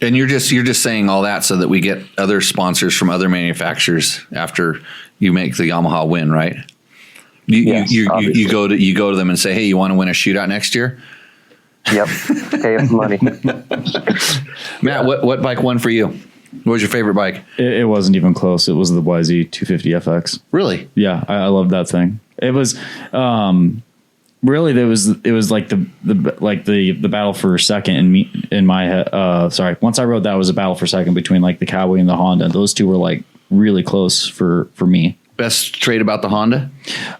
And you're just saying all that so that we get other sponsors from other manufacturers after you make the Yamaha win, right? You go to them and say, hey, you want to win a shootout next year? Yep. Pay us money. Matt, what bike won for you? What was your favorite bike? It wasn't even close. It was the YZ250FX. Really? Yeah, I loved that thing. It was really it was like the battle for second in my head. Sorry, once I wrote that, it was a battle for second between like the Cowboy and the Honda. Those two were like really close for me. Best trait about the Honda?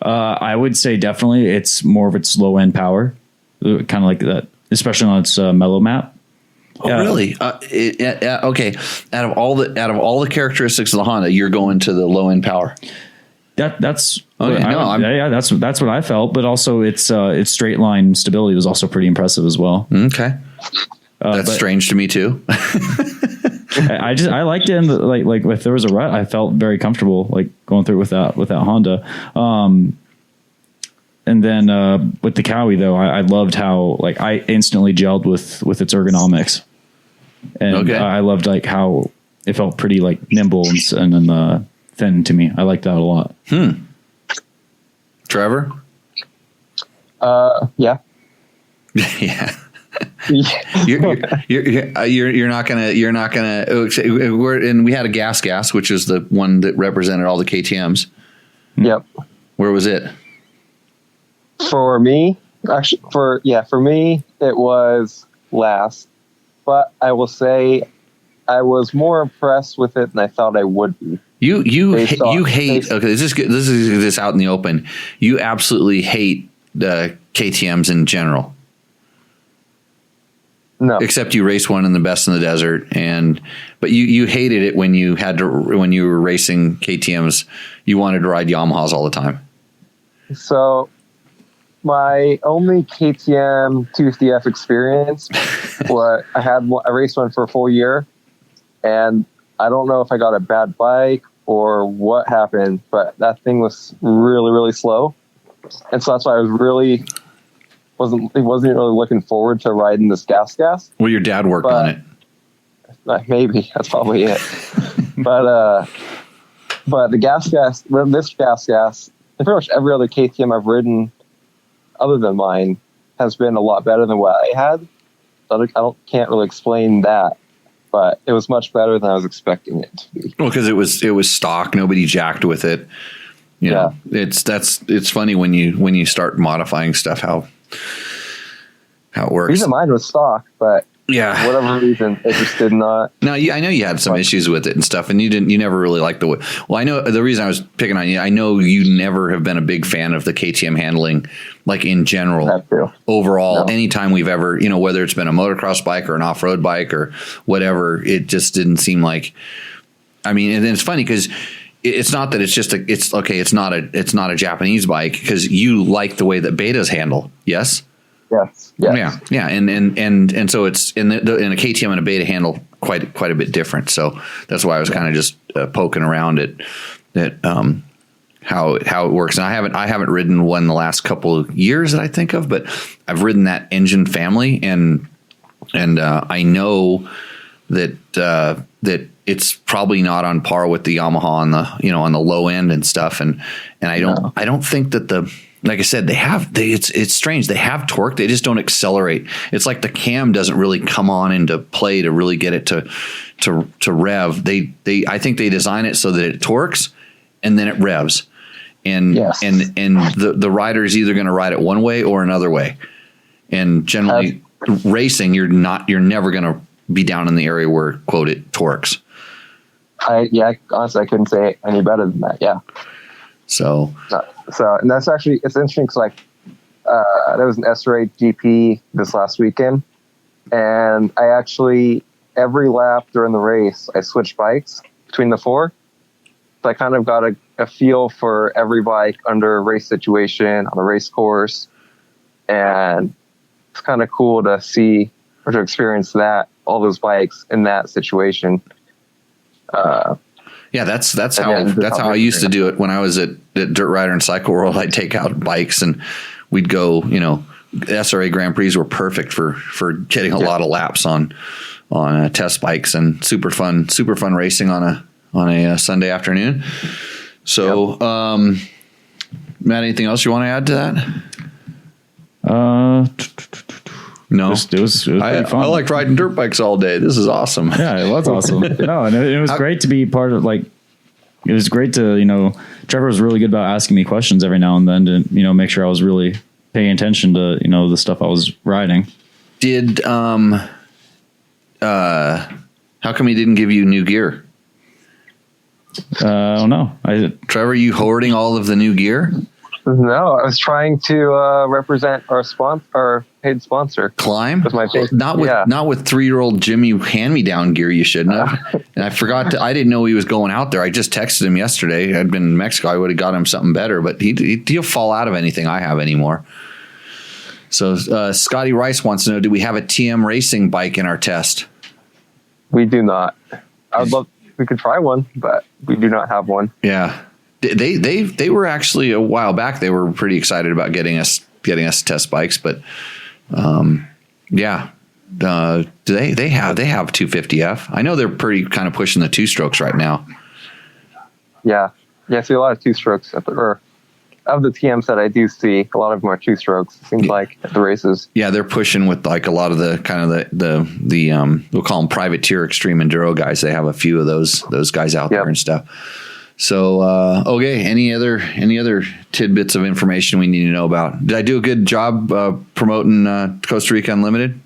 I would say definitely it's more of its low end power, kind of like that, especially on its mellow map. Oh, really? Okay. Out of all the characteristics of the Honda, you're going to the low end power. That's that's what I felt. But also its straight line stability was also pretty impressive as well. Okay, that's strange to me too. I liked it. And like if there was a rut, I felt very comfortable like going through with that Honda. And then with the Cowie though, I loved how like I instantly gelled with its ergonomics, and I loved like how it felt pretty like nimble and then thin to me. I liked that a lot. Trevor? Yeah. Yeah. You're not gonna. And we had a gas, which is the one that represented all the KTMs. Yep. Where was it? For me, actually, for me, it was last. But I will say, I was more impressed with it than I thought I would be. You hate. Okay, this is this out in the open. You absolutely hate the KTMs in general. No, except you race one in the best in the desert, but you hated it when you were racing KTMs. You wanted to ride Yamahas all the time. So my only KTM 250F experience was I raced one for a full year, and I don't know if I got a bad bike or what happened, but that thing was really, really slow. And so that's why I wasn't really looking forward to riding this gas. Well, your dad worked on it. Maybe that's probably it. but the gas, this gas, and pretty much every other KTM I've ridden other than mine has been a lot better than what I had. So can't really explain that. But it was much better than I was expecting it to be. Well, because it was stock, nobody jacked with it. You know, it's funny when you start modifying stuff how it works. Even mine was stock, but yeah, for whatever reason, it just did not. Now, I know you had some issues with it and stuff, and you never really liked the way. Well, I know the reason I was picking on you. I know you never have been a big fan of the KTM handling, like in general. Overall, anytime we've ever, whether it's been a motocross bike or an off-road bike or whatever, it just didn't seem like. I mean, and then it's funny because it's not that it's not a Japanese bike because you like the way that betas handle. Yes. Yes. Yeah. And so it's in a KTM and a beta handle quite a bit different. So that's why I was kind of just poking around at how it works. And I haven't ridden one the last couple of years that I think of, but I've ridden that engine family and I know that it's probably not on par with the Yamaha on the on the low end and stuff. And I don't think that like I said, it's strange. They have torque. They just don't accelerate. It's like the cam doesn't really come on into play to really get it to rev. I think they design it so that it torques and then it revs. And the rider is either going to ride it one way or another way. And generally racing, you're never going to be down in the area where, quote, it torques. Honestly, I couldn't say it any better than that. Yeah. So and that's actually, it's interesting because like there was an SRA GP this last weekend, and I actually every lap during the race I switched bikes between the four, so I kind of got a feel for every bike under a race situation on a race course, and it's kind of cool to see or to experience that all those bikes in that situation. Yeah, that's how I used to do it when I was at Dirt Rider and Cycle World. I'd take out bikes and we'd go, SRA Grand Prix were perfect for getting a lot of laps on test bikes, and super fun racing on a Sunday afternoon. So, Matt, anything else you want to add to that? No, it was pretty fun. I like riding dirt bikes all day. This is awesome. Yeah, it was awesome. No, and it was great to be part of, like, it was great to, Trevor was really good about asking me questions every now and then to, make sure I was really paying attention to, the stuff I was riding. Did, how come he didn't give you new gear? I don't know. Trevor, you hoarding all of the new gear? No, I was trying to represent our paid sponsor. Climb? With my not with 3-year-old Jimmy hand-me-down gear. You shouldn't have. And I forgot I didn't know he was going out there. I just texted him yesterday. I'd been in Mexico. I would have got him something better, but he'll fall out of anything I have anymore. So Scotty Rice wants to know, do we have a TM racing bike in our test? We do not. I would love, we could try one, but we do not have one. Yeah. They were actually a while back. They were pretty excited about getting us test bikes, but yeah. Do they have 250F? I know they're pretty kind of pushing the 2-strokes right now. Yeah. I see a lot of 2-strokes or of the TMs that I do see, a lot of them are 2-strokes. It seems like at the races. Yeah, they're pushing with like a lot of the kind of the we'll call them privateer extreme enduro guys. They have a few of those guys out there and stuff. So, okay. Any other tidbits of information we need to know about? Did I do a good job promoting Costa Rica Unlimited?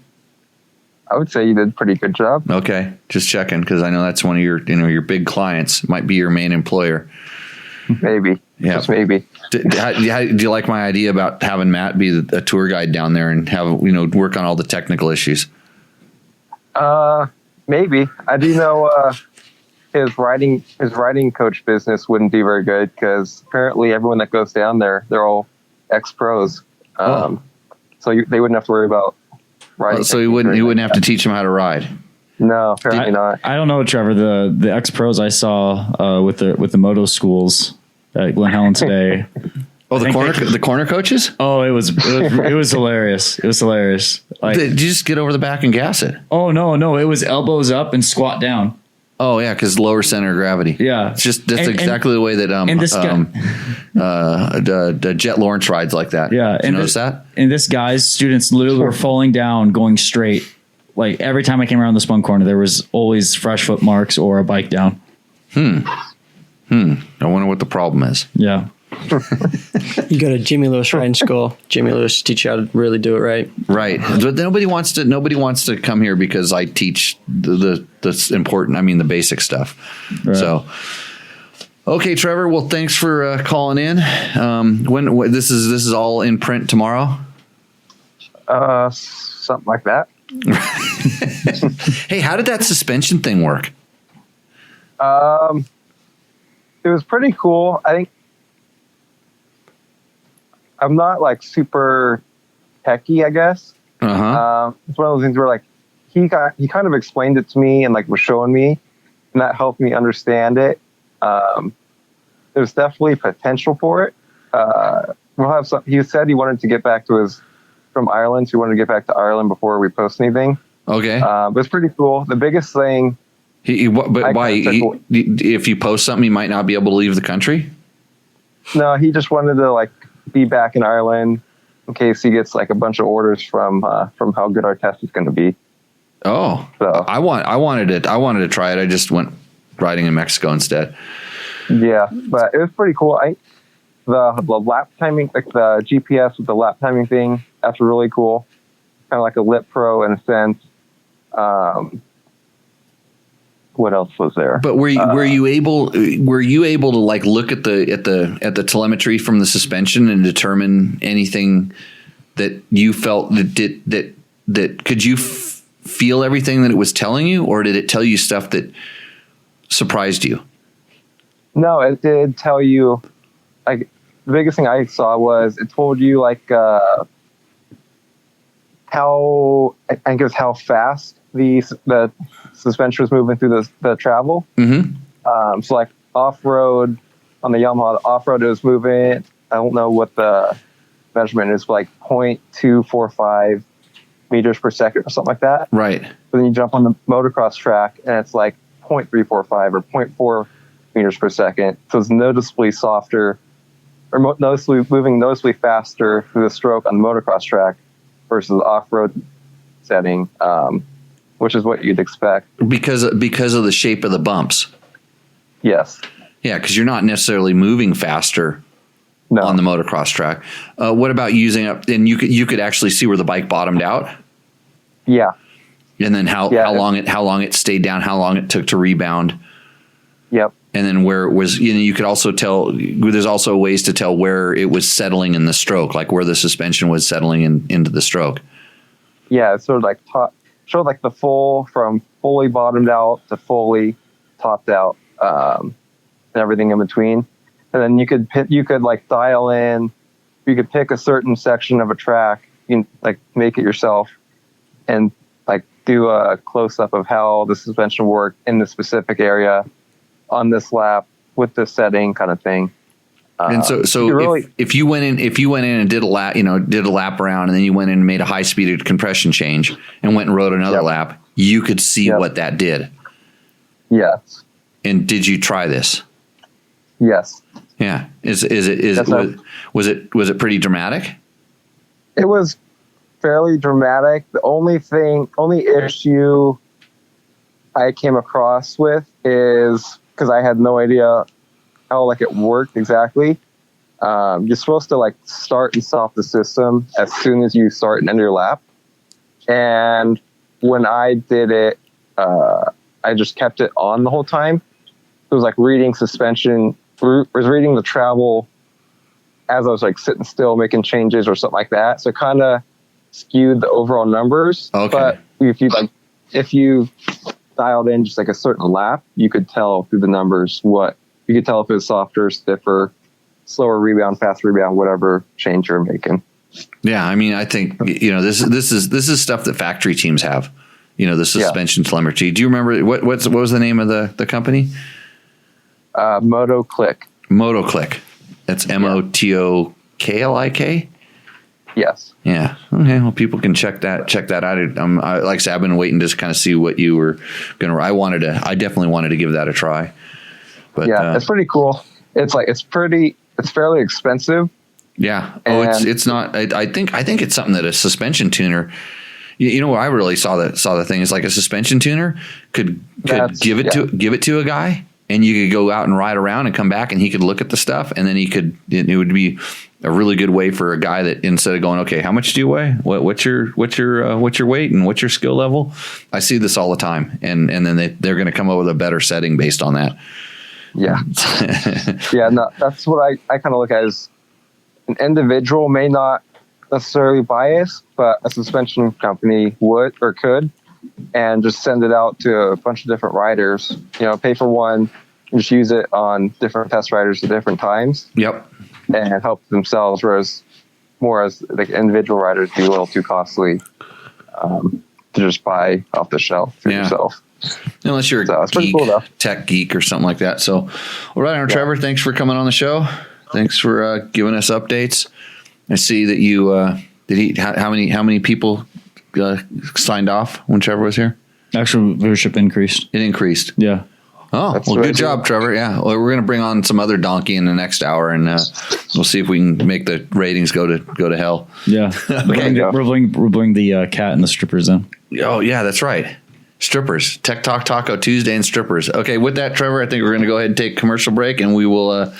I would say you did a pretty good job. Okay, just checking because I know that's one of your big clients. Might be your main employer. Maybe. Yeah, just maybe. Do you like my idea about having Matt be a tour guide down there and have work on all the technical issues? Maybe. I do know. His riding coach business wouldn't do very good because apparently everyone that goes down there, they're all ex-pros. So they wouldn't have to worry about riding. So he wouldn't have to teach them how to ride. No, apparently not. I don't know, Trevor. The ex-pros I saw with the Moto schools at Glen Helen today. Oh, the corner coaches? Oh, it was hilarious. It was hilarious. Like, did you just get over the back and gas it? Oh no! It was elbows up and squat down. Oh yeah, because lower center of gravity. Yeah, it's just exactly the way that Jet Lawrence rides like that. Yeah, Did you notice that? And this guy's students literally were falling down, going straight. Like every time I came around the spun corner, there was always fresh foot marks or a bike down. I wonder what the problem is. Yeah. You go to Jimmy Lewis riding school. Jimmy Lewis teach you how to really do it right. Right. But nobody wants to come here because I teach the important. I mean, the basic stuff. Right. So, okay, Trevor. Well, thanks for calling in. When this is all in print tomorrow. Something like that. Hey, how did that suspension thing work? It was pretty cool. I think. I'm not like super techie, I guess. It's one of those things where like he kind of explained it to me and like was showing me, and that helped me understand it. There's definitely potential for it. We'll have some. He said he wanted to get back to from Ireland, so he wanted to get back to Ireland before we post anything. Okay, but it's pretty cool. The biggest thing. If you post something, you might not be able to leave the country. No, he just wanted to like be back in Ireland in case he gets like a bunch of orders from how good our test is going to be. Oh, So I wanted to try it. I just went riding in Mexico instead. yeah, but it was pretty cool. The lap timing, like the GPS with the lap timing thing, that's really cool. Kind of like a Lit Pro in a sense. What else was there? But were you able to like look at the telemetry from the suspension and determine anything that you felt that could you feel everything that it was telling you, or did it tell you stuff that surprised you? No, it did tell you. Like the biggest thing I saw was it told you like how fast the suspension was moving through the travel. Mm-hmm. So like off road on the Yamaha, off road it was moving. I don't know what the measurement is, like 0.245 meters per second or something like that. Right. But then you jump on the motocross track and it's like 0.345 or 0.4 meters per second. So it's noticeably softer or moving noticeably faster through the stroke on the motocross track versus off-road setting, which is what you'd expect. Because of the shape of the bumps. Yes. Yeah, because you're not necessarily moving faster on the motocross track. What about using up? And you could actually see where the bike bottomed out. Yeah. And then how long it stayed down, how long it took to rebound. Yep. And then where it was, you could also tell. There's also ways to tell where it was settling in the stroke, like where the suspension was settling into the stroke. Yeah, it's sort of like showed like the from fully bottomed out to fully topped out, and everything in between. And then you could like dial in. You could pick a certain section of a track, you can, like make it yourself, and like do a close up of how the suspension worked in the specific area on this lap with this setting, kind of thing. And so if you went in and did a lap around, and then you went in and made a high speed compression change and went and rode another lap, you could see what that did. Yes. And did you try this? Yes. Yeah. Was it pretty dramatic? It was fairly dramatic. The only issue I came across with is because I had no idea how like it worked exactly. You're supposed to like start and stop the system as soon as you start and end your lap. And when I did it, I just kept it on the whole time. It was like reading suspension, was reading the travel as I was like sitting still, making changes or something like that. So it kind of skewed the overall numbers. Okay. But if you dialed in just like a certain lap, you could tell through the numbers you could tell if it was softer, stiffer, slower rebound, fast rebound, whatever change you're making. Yeah, I mean, I think this is stuff that factory teams have. The suspension telemetry. Do you remember what was the name of the company? Moto Click. Moto Click. That's MOTOKLIK. Yes. Yeah. Okay. Well, people can check that out. Like I said, I've been waiting to kind of see what you were gonna. I definitely wanted to give that a try. But yeah, it's pretty cool. It's fairly expensive. Yeah. It's not. I think it's something that a suspension tuner. Where I really saw the thing is like a suspension tuner could give it to a guy, and you could go out and ride around and come back, and he could look at the stuff, and then it would be a really good way for a guy that instead of going, okay, how much do you weigh? What's your weight and what's your skill level? I see this all the time, and then they're going to come up with a better setting based on that. Yeah. Yeah. No, that's what I kind of look at as an individual may not necessarily bias, but a suspension company would or could, and just send it out to a bunch of different riders, pay for one and just use it on different test riders at different times. Yep. And help themselves, whereas more as like individual riders be a little too costly to just buy off the shelf for yourself. Unless you're a geek, cool, tech geek or something like that. So, all right, Trevor, thanks for coming on the show. Thanks for giving us updates. I see that you how many people signed off when Trevor was here? Actual viewership increased. It increased. Yeah. Oh, That's well, what I good do. job, Trevor. Yeah, well, we're going to bring on some other donkey in the next hour, and we'll see if we can make the ratings go to hell. Yeah. Okay. We'll bring the cat and the strippers in. Oh, yeah, that's right. Strippers. Tech Talk Taco Tuesday and strippers. Okay, with that, Trevor, I think we're going to go ahead and take a commercial break, and we will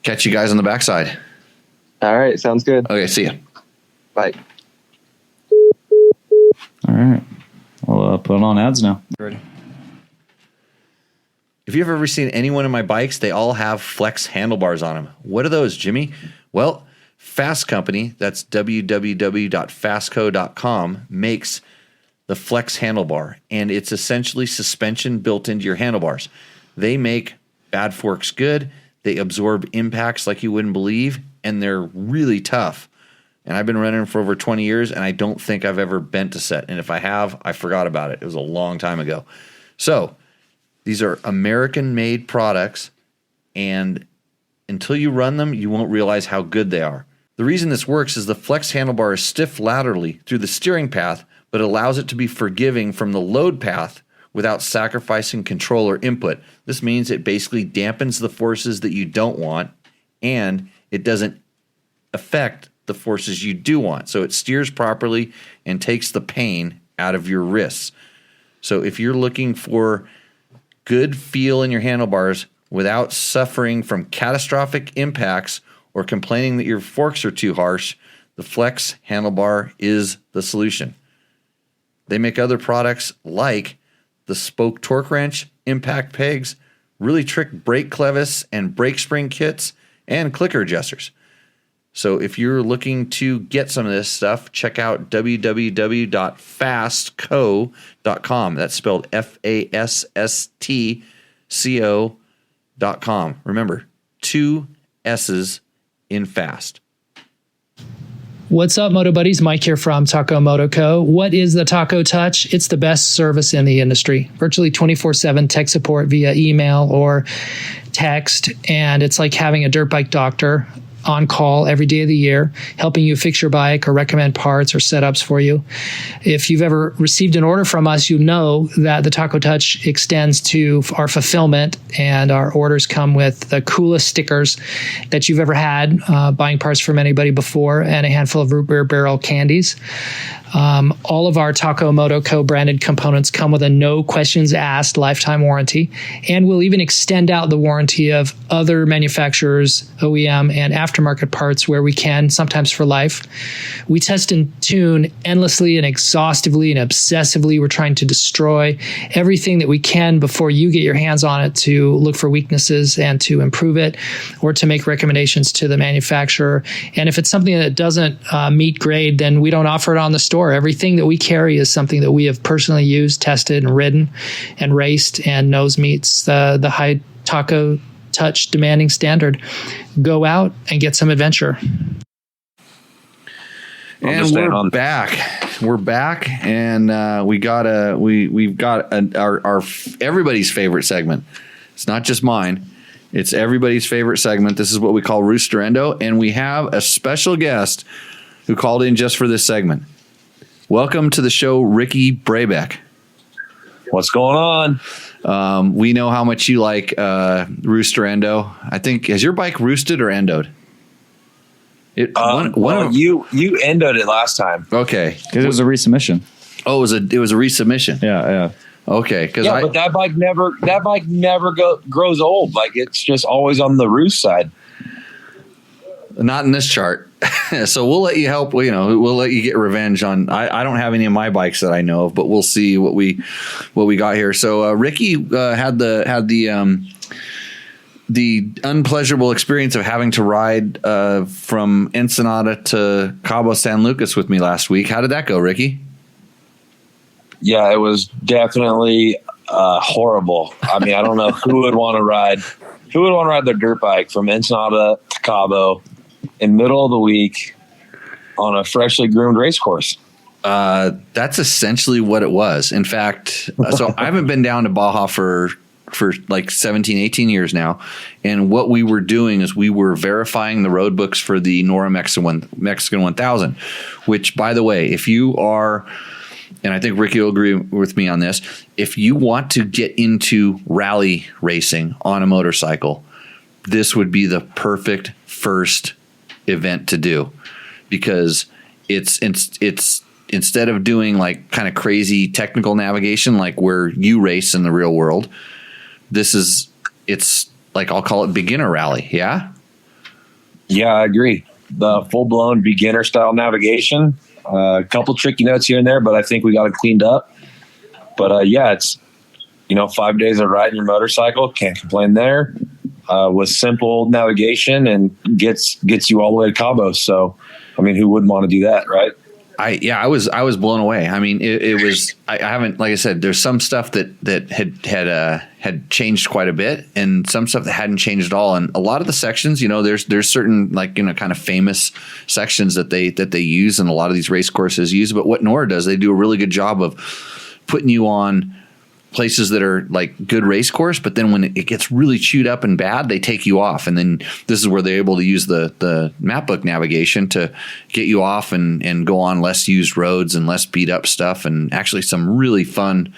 catch you guys on the backside. All right. Sounds good. Okay, see ya. Bye. All right. I'll put on ads now. Ready. If you've ever seen any one of my bikes, they all have flex handlebars on them. What are those, Jimmy? Well, Fasst Company, that's www.fastco.com, makes the flex handlebar, and it's essentially suspension built into your handlebars. They make bad forks good. They absorb impacts like you wouldn't believe, and they're really tough. And I've been running them for over 20 years, and I don't think I've ever bent a set. And if I have, I forgot about it. It was a long time ago. So these are American-made products, and until you run them, you won't realize how good they are. The reason this works is the flex handlebar is stiff laterally through the steering path, but allows it to be forgiving from the load path without sacrificing control or input. This means it basically dampens the forces that you don't want, and it doesn't affect the forces you do want. So it steers properly and takes the pain out of your wrists. So if you're looking for good feel in your handlebars without suffering from catastrophic impacts or complaining that your forks are too harsh, the Flex handlebar is the solution. They make other products like the spoke torque wrench, impact pegs, really trick brake clevis and brake spring kits, and clicker adjusters. So if you're looking to get some of this stuff, check out www.fastco.com. That's spelled FASSTCO.com. Remember, 2 S's in fast. What's up, Moto Buddies? Mike here from Taco Moto Co. What is the Taco Touch? It's the best service in the industry. Virtually 24/7 tech support via email or text, and it's like having a dirt bike doctor on call every day of the year, helping you fix your bike or recommend parts or setups for you. If you've ever received an order from us, you know that the Taco Touch extends to our fulfillment, and our orders come with the coolest stickers that you've ever had, buying parts from anybody before, and a handful of root beer barrel candies. All of our Taco Moto Co. branded components come with a no questions asked lifetime warranty, and we'll even extend out the warranty of other manufacturers, OEM, and aftermarket parts where we can, sometimes for life. We test and tune endlessly and exhaustively and obsessively. We're trying to destroy everything that we can before you get your hands on it, to look for weaknesses and to improve it, or to make recommendations to the manufacturer. And if it's something that doesn't meet grade, then we don't offer it on the store. Everything that we carry is something that we have personally used, tested, and ridden and raced, and knows meets the high Taco Touch demanding standard. Go out and get some adventure. And we're back. We're back, and we've got our everybody's favorite segment. It's not just mine; it's everybody's favorite segment. This is what we call Roosterendo, and we have a special guest who called in just for this segment. Welcome to the show, Ricky Brabeck. What's going on? We know how much you like Roosterendo. I think, has your bike roosted or endoed? You endoed it last time. Okay, because it was a resubmission. Oh, it was a resubmission. Yeah. Okay, but that bike never grows old. Like, it's just always on the roost side. Not in this chart. So we'll let you help. We'll let you get revenge on. I don't have any of my bikes that I know of, but we'll see what we got here. So Ricky had the unpleasurable experience of having to ride from Ensenada to Cabo San Lucas with me last week. How did that go, Ricky? Yeah, it was definitely horrible. I mean, I don't know who would want to ride their dirt bike from Ensenada to Cabo in middle of the week on a freshly groomed race course. That's essentially what it was. In fact, so I haven't been down to Baja for like 17, 18 years now. And what we were doing is we were verifying the road books for the Nora Mexican 1000, which, by the way, if you are and I think Ricky will agree with me on this, if you want to get into rally racing on a motorcycle, this would be the perfect first event to do, because it's instead of doing like kind of crazy technical navigation like where you race in the real world, it's like, I'll call it beginner rally. Yeah. Yeah, I agree. The full blown beginner style navigation, a couple tricky notes here and there, but I think we got it cleaned up. But yeah, it's, 5 days of riding your motorcycle. Can't complain there. With simple navigation and gets you all the way to Cabo. So, I mean, who wouldn't want to do that, right? I was blown away. I mean, it was, I haven't, like I said, there's some stuff that had changed quite a bit, and some stuff that hadn't changed at all. And a lot of the sections, there's certain kind of famous sections that they use, and a lot of these race courses use. But what Nora does, they do a really good job of putting you on places that are like good race course, but then when it gets really chewed up and bad, they take you off. And then this is where they're able to use the map book navigation to get you off and go on less used roads and less beat up stuff, and actually some really fun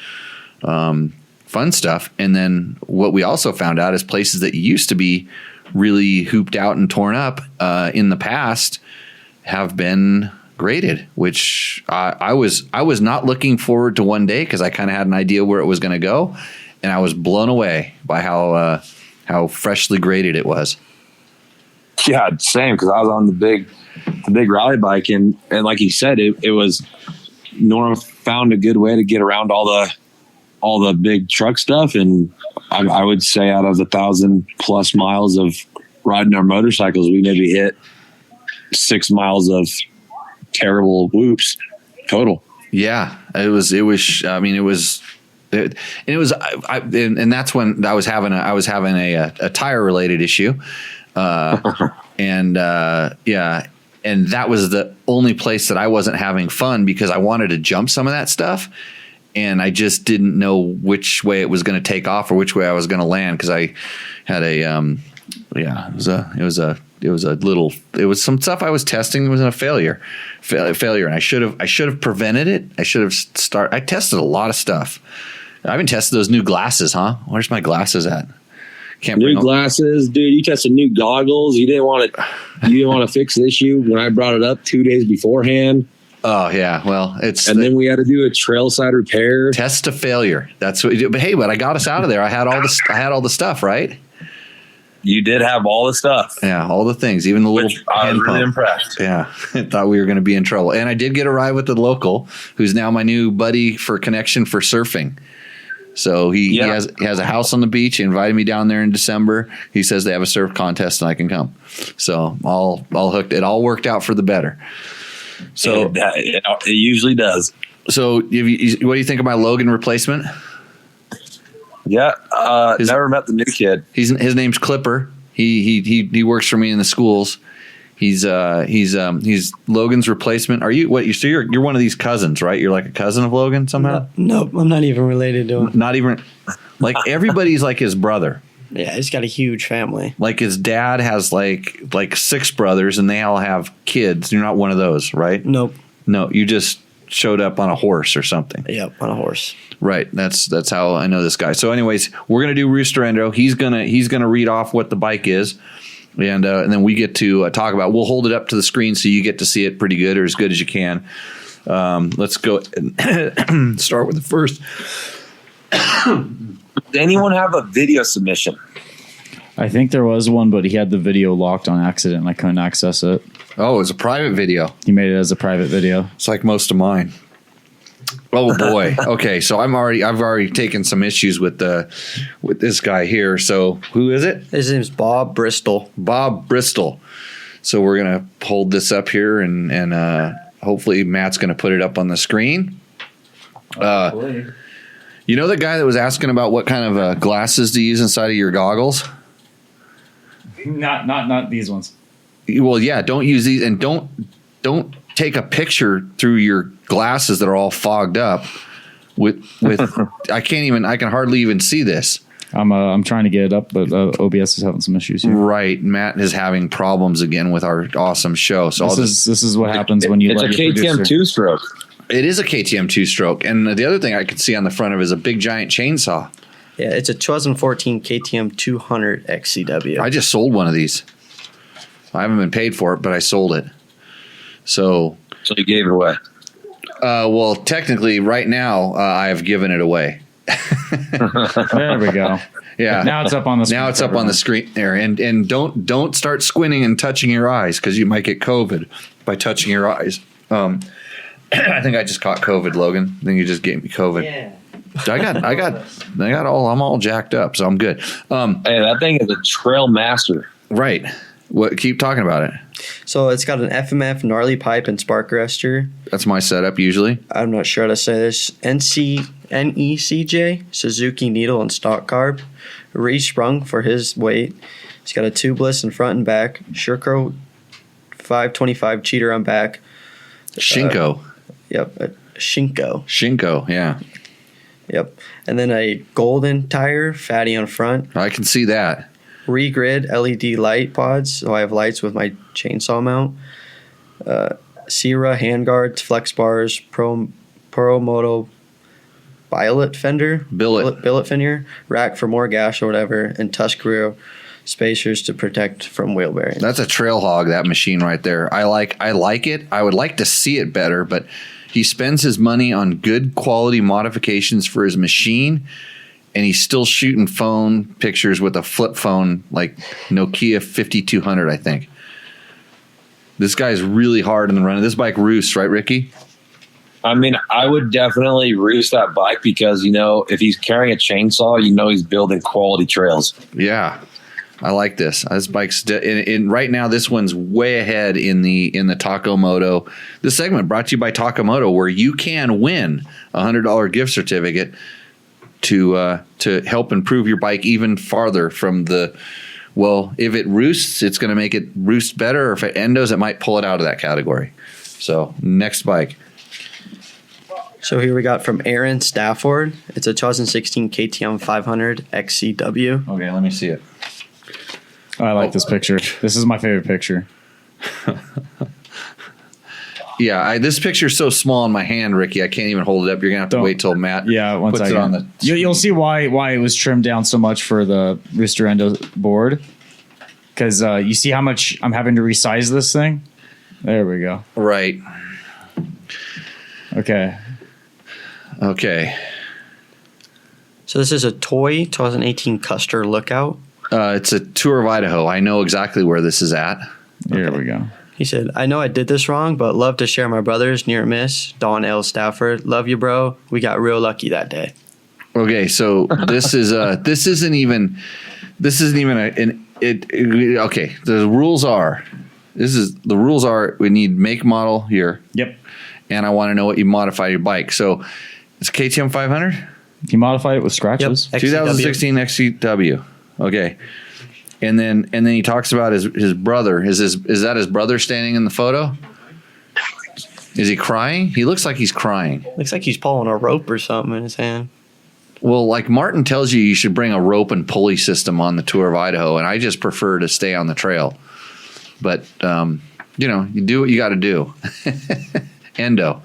stuff. And then what we also found out is places that used to be really hooped out and torn up in the past have been graded, which I was not looking forward to one day, because I kind of had an idea where it was going to go, and I was blown away by how freshly graded it was. Yeah, same, because I was on the big rally bike, and like you said, it was, Nora found a good way to get around all the big truck stuff, and I would say out of 1,000+ miles of riding our motorcycles, we maybe hit 6 miles of terrible whoops total. Yeah, it was, I mean, and that's when I was having a tire related issue. And that was the only place that I wasn't having fun, because I wanted to jump some of that stuff, and I just didn't know which way it was going to take off or which way I was going to land. Cause I had it was some stuff I was testing. It was a failure. And I should have prevented it. I tested a lot of stuff. I haven't tested those new glasses, huh? Where's my glasses at? Can't new glasses, dude. You tested new goggles. You didn't want to fix the issue when I brought it up 2 days beforehand. Oh yeah, well then we had to do a trail side repair. Test to failure. That's what we do. But hey, I got us out of there. I had all the stuff, right? You did have all the stuff. Yeah, all the things, even the little I was really impressed. Yeah, I thought we were going to be in trouble. And I did get a ride with the local, who's now my new buddy for connection for surfing. So he has a house on the beach. He invited me down there in December. He says they have a surf contest and I can come. So all hooked. It all worked out for the better. So it usually does. So what do you think of my Logan replacement? Yeah, never met the new kid. His name's Clipper. He works for me in the schools. He's Logan's replacement. Are you what? You're one of these cousins, right? You're like a cousin of Logan somehow. Nope, I'm not even related to him. Not even like everybody's like his brother. Yeah, he's got a huge family. Like his dad has like 6 brothers, and they all have kids. You're not one of those, right? Nope. No, you just showed up on a horse or something. Yep, on a horse. Right. That's how I know this guy. So anyways, we're going to do Roosterendo. He's going to read off what the bike is. And then we get to talk about, we'll hold it up to the screen so you get to see it pretty good, or as good as you can. Let's go and start with the first. Did anyone have a video submission? I think there was one, but he had the video locked on accident and I couldn't access it. Oh, it was a private video. He made it as a private video. It's like most of mine. Oh boy. Okay, so I've already taken some issues with this guy here. So who is it? His name's Bob Bristol. Bob Bristol. So we're gonna hold this up here, and hopefully Matt's gonna put it up on the screen. You know the guy that was asking about what kind of glasses to use inside of your goggles? Not these ones. Well, yeah, don't use these, and don't take a picture through your glasses that are all fogged up with I can hardly even see this. I'm trying to get it up, but OBS is having some issues here. Right, Matt is having problems again with our awesome show. So this is what happens when you it's let a your KTM producer. 2-stroke. It is a KTM 2-stroke. And the other thing I could see on the front of it is a big giant chainsaw. Yeah, it's a 2014 KTM 200 XCW. I just sold one of these. I haven't been paid for it, but I sold it. So you gave it away. Well, technically, right now, I have given it away. There we go. Yeah. Now it's up on the screen. Now it's up on the screen there. And don't start squinting and touching your eyes because you might get COVID by touching your eyes. I think I just caught COVID, Logan. I think you just gave me COVID. Yeah. I'm all jacked up, so I'm good. Hey, that thing is a trail master. Right. What? Keep talking about it. So it's got an FMF gnarly pipe and spark arrestor. That's my setup usually. I'm not sure how to say this. NECJ Suzuki needle and stock carb, resprung for his weight. It's got a tubeless in front and back. Shurko 525 cheater on back. Shinko. Yep, a Shinko. Shinko. Yeah. Yep, and then a golden tire, fatty on front. I can see that. Regrid LED light pods, so I have lights with my chainsaw mount. Sierra handguards, flex bars, Pro Moto billet fender, billet fender, rack for more gas or whatever, and Tuscarora spacers to protect from wheel bearings. That's a trail hog, that machine right there. I like it. I would like to see it better, but he spends his money on good quality modifications for his machine, and he's still shooting phone pictures with a flip phone like Nokia 5200, I think. This guy's really hard in the run. This bike roosts, right, Ricky? I mean, I would definitely roost that bike because, if he's carrying a chainsaw, he's building quality trails. Yeah. I like this. This bike's right now. This one's way ahead in the Taco Moto. This segment brought to you by Taco Moto, where you can win a $100 gift certificate to help improve your bike even farther from the. Well, if it roosts, it's going to make it roost better. Or if it endos, it might pull it out of that category. So next bike. So here we got from Aaron Stafford. It's a 2016 KTM 500 XCW. Okay, let me see it. I like this picture. This is my favorite picture. Yeah, this picture's so small in my hand, Ricky. I can't even hold it up. You're gonna have to wait till Matt puts it on the. You'll see why it was trimmed down so much for the Rooster Endo board. Because you see how much I'm having to resize this thing. There we go. Right. Okay. So this is a toy 2018 Custer Lookout. It's a Tour of Idaho. I know exactly where this is at. Here we go. He said, I know I did this wrong, but love to share my brother's near miss. Don L. Stafford. Love you, bro. We got real lucky that day. Okay, so this isn't even okay. The rules are we need make, model here. Yep. And I want to know what you modify your bike. So it's KTM 500. You modified it with scratches. Yep. 2016 XCW. Okay. And then he talks about his brother. Is that his brother standing in the photo? Is he crying? He looks like he's crying. Looks like he's pulling a rope or something in his hand. Well, like Martin tells you should bring a rope and pulley system on the Tour of Idaho, and I just prefer to stay on the trail. But you do what you got to do. Endo.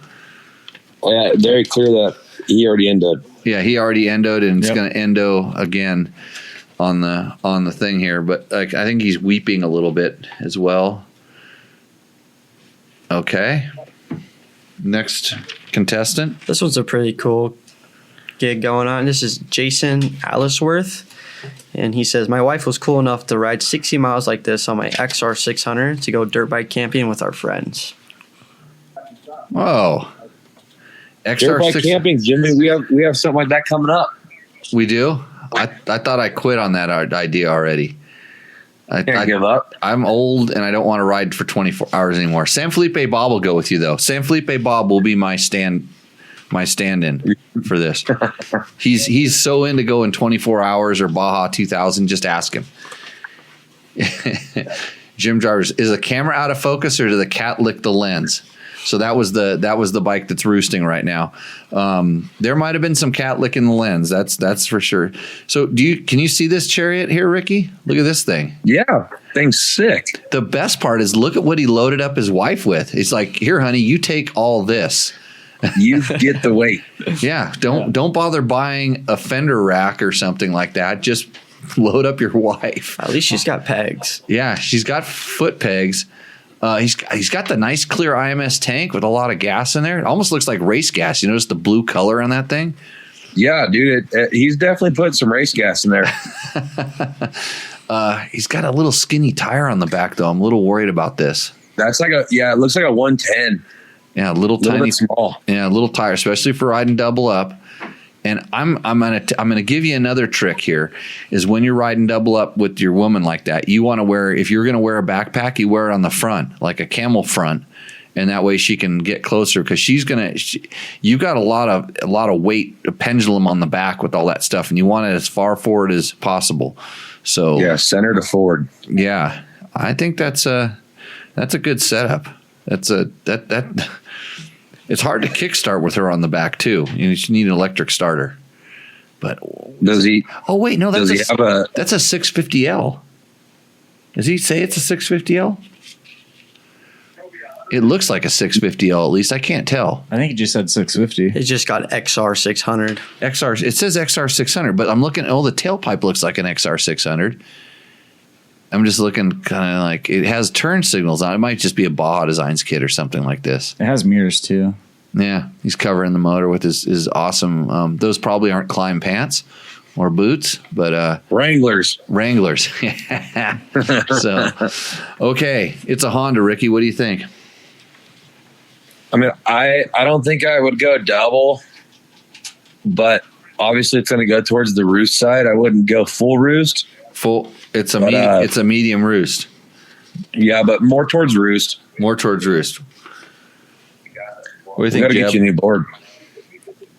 Yeah, very clear that he already ended. Yeah, he already endoed, and it's going to endo again on the thing here. But I think he's weeping a little bit as well. Okay. Next contestant. This one's a pretty cool gig going on. This is Jason Allisworth. And he says, my wife was cool enough to ride 60 miles like this on my XR600 to go dirt bike camping with our friends. Oh. Dirt bike camping, Jimmy. We have something like that coming up. We do? I thought I quit on that idea already. I give up. I'm old and I don't want to ride for 24 hours anymore. San Felipe Bob will go with you though. San Felipe Bob will be my stand-in for this. He's so into going 24 hours or Baja 2000. Just ask him. Jim Jarvis, is the camera out of focus or did the cat lick the lens? So that was the bike that's roosting right now. There might have been some cat licking the lens. That's for sure. So can you see this Chariot here, Ricky? Look at this thing. Yeah, thing's sick. The best part is look at what he loaded up his wife with. He's like, here, honey, you take all this. You get the weight. Yeah, don't bother buying a fender rack or something like that. Just load up your wife. At least she's got pegs. Yeah, she's got foot pegs. He's got the nice clear IMS tank with a lot of gas in there. It almost looks like race gas. You notice the blue color on that thing? Yeah, dude. He's definitely put some race gas in there. He's got a little skinny tire on the back, though. I'm a little worried about this. That's like it looks like a 110. Yeah, a little tiny, bit small. Yeah, a little tire, especially for riding double up. And I'm gonna give you another trick here. Is when you're riding double up with your woman like that, you want to wear, if you're gonna wear a backpack, you wear it on the front, like a camel front, and that way she can get closer because you've got a lot of weight, a pendulum on the back with all that stuff, and you want it as far forward as possible. So yeah, center to forward. Yeah, I think that's a good setup. It's hard to kickstart with her on the back too. You need an electric starter. But does he? Oh wait, no, that's that's a 650L. Does he say it's a 650L? It looks like a 650L at least. I can't tell. I think it just said 650. It's just got XR 600. XR. It says XR 600, but I'm looking. Oh, the tailpipe looks like an XR 600. I'm just looking kind of like it has turn signals on it. It might just be a Baja Designs kit or something like this. It has mirrors too. Yeah, he's covering the motor with his awesome. Those probably aren't Climb pants or boots, but Wranglers. So, okay, it's a Honda, Ricky. What do you think? I mean, I don't think I would go double, but obviously it's going to go towards the roost side. I wouldn't go full roost. It's a medium roost. Yeah, but more towards roost. More towards roost. What do you think, Gotta Jeb? get you a new board.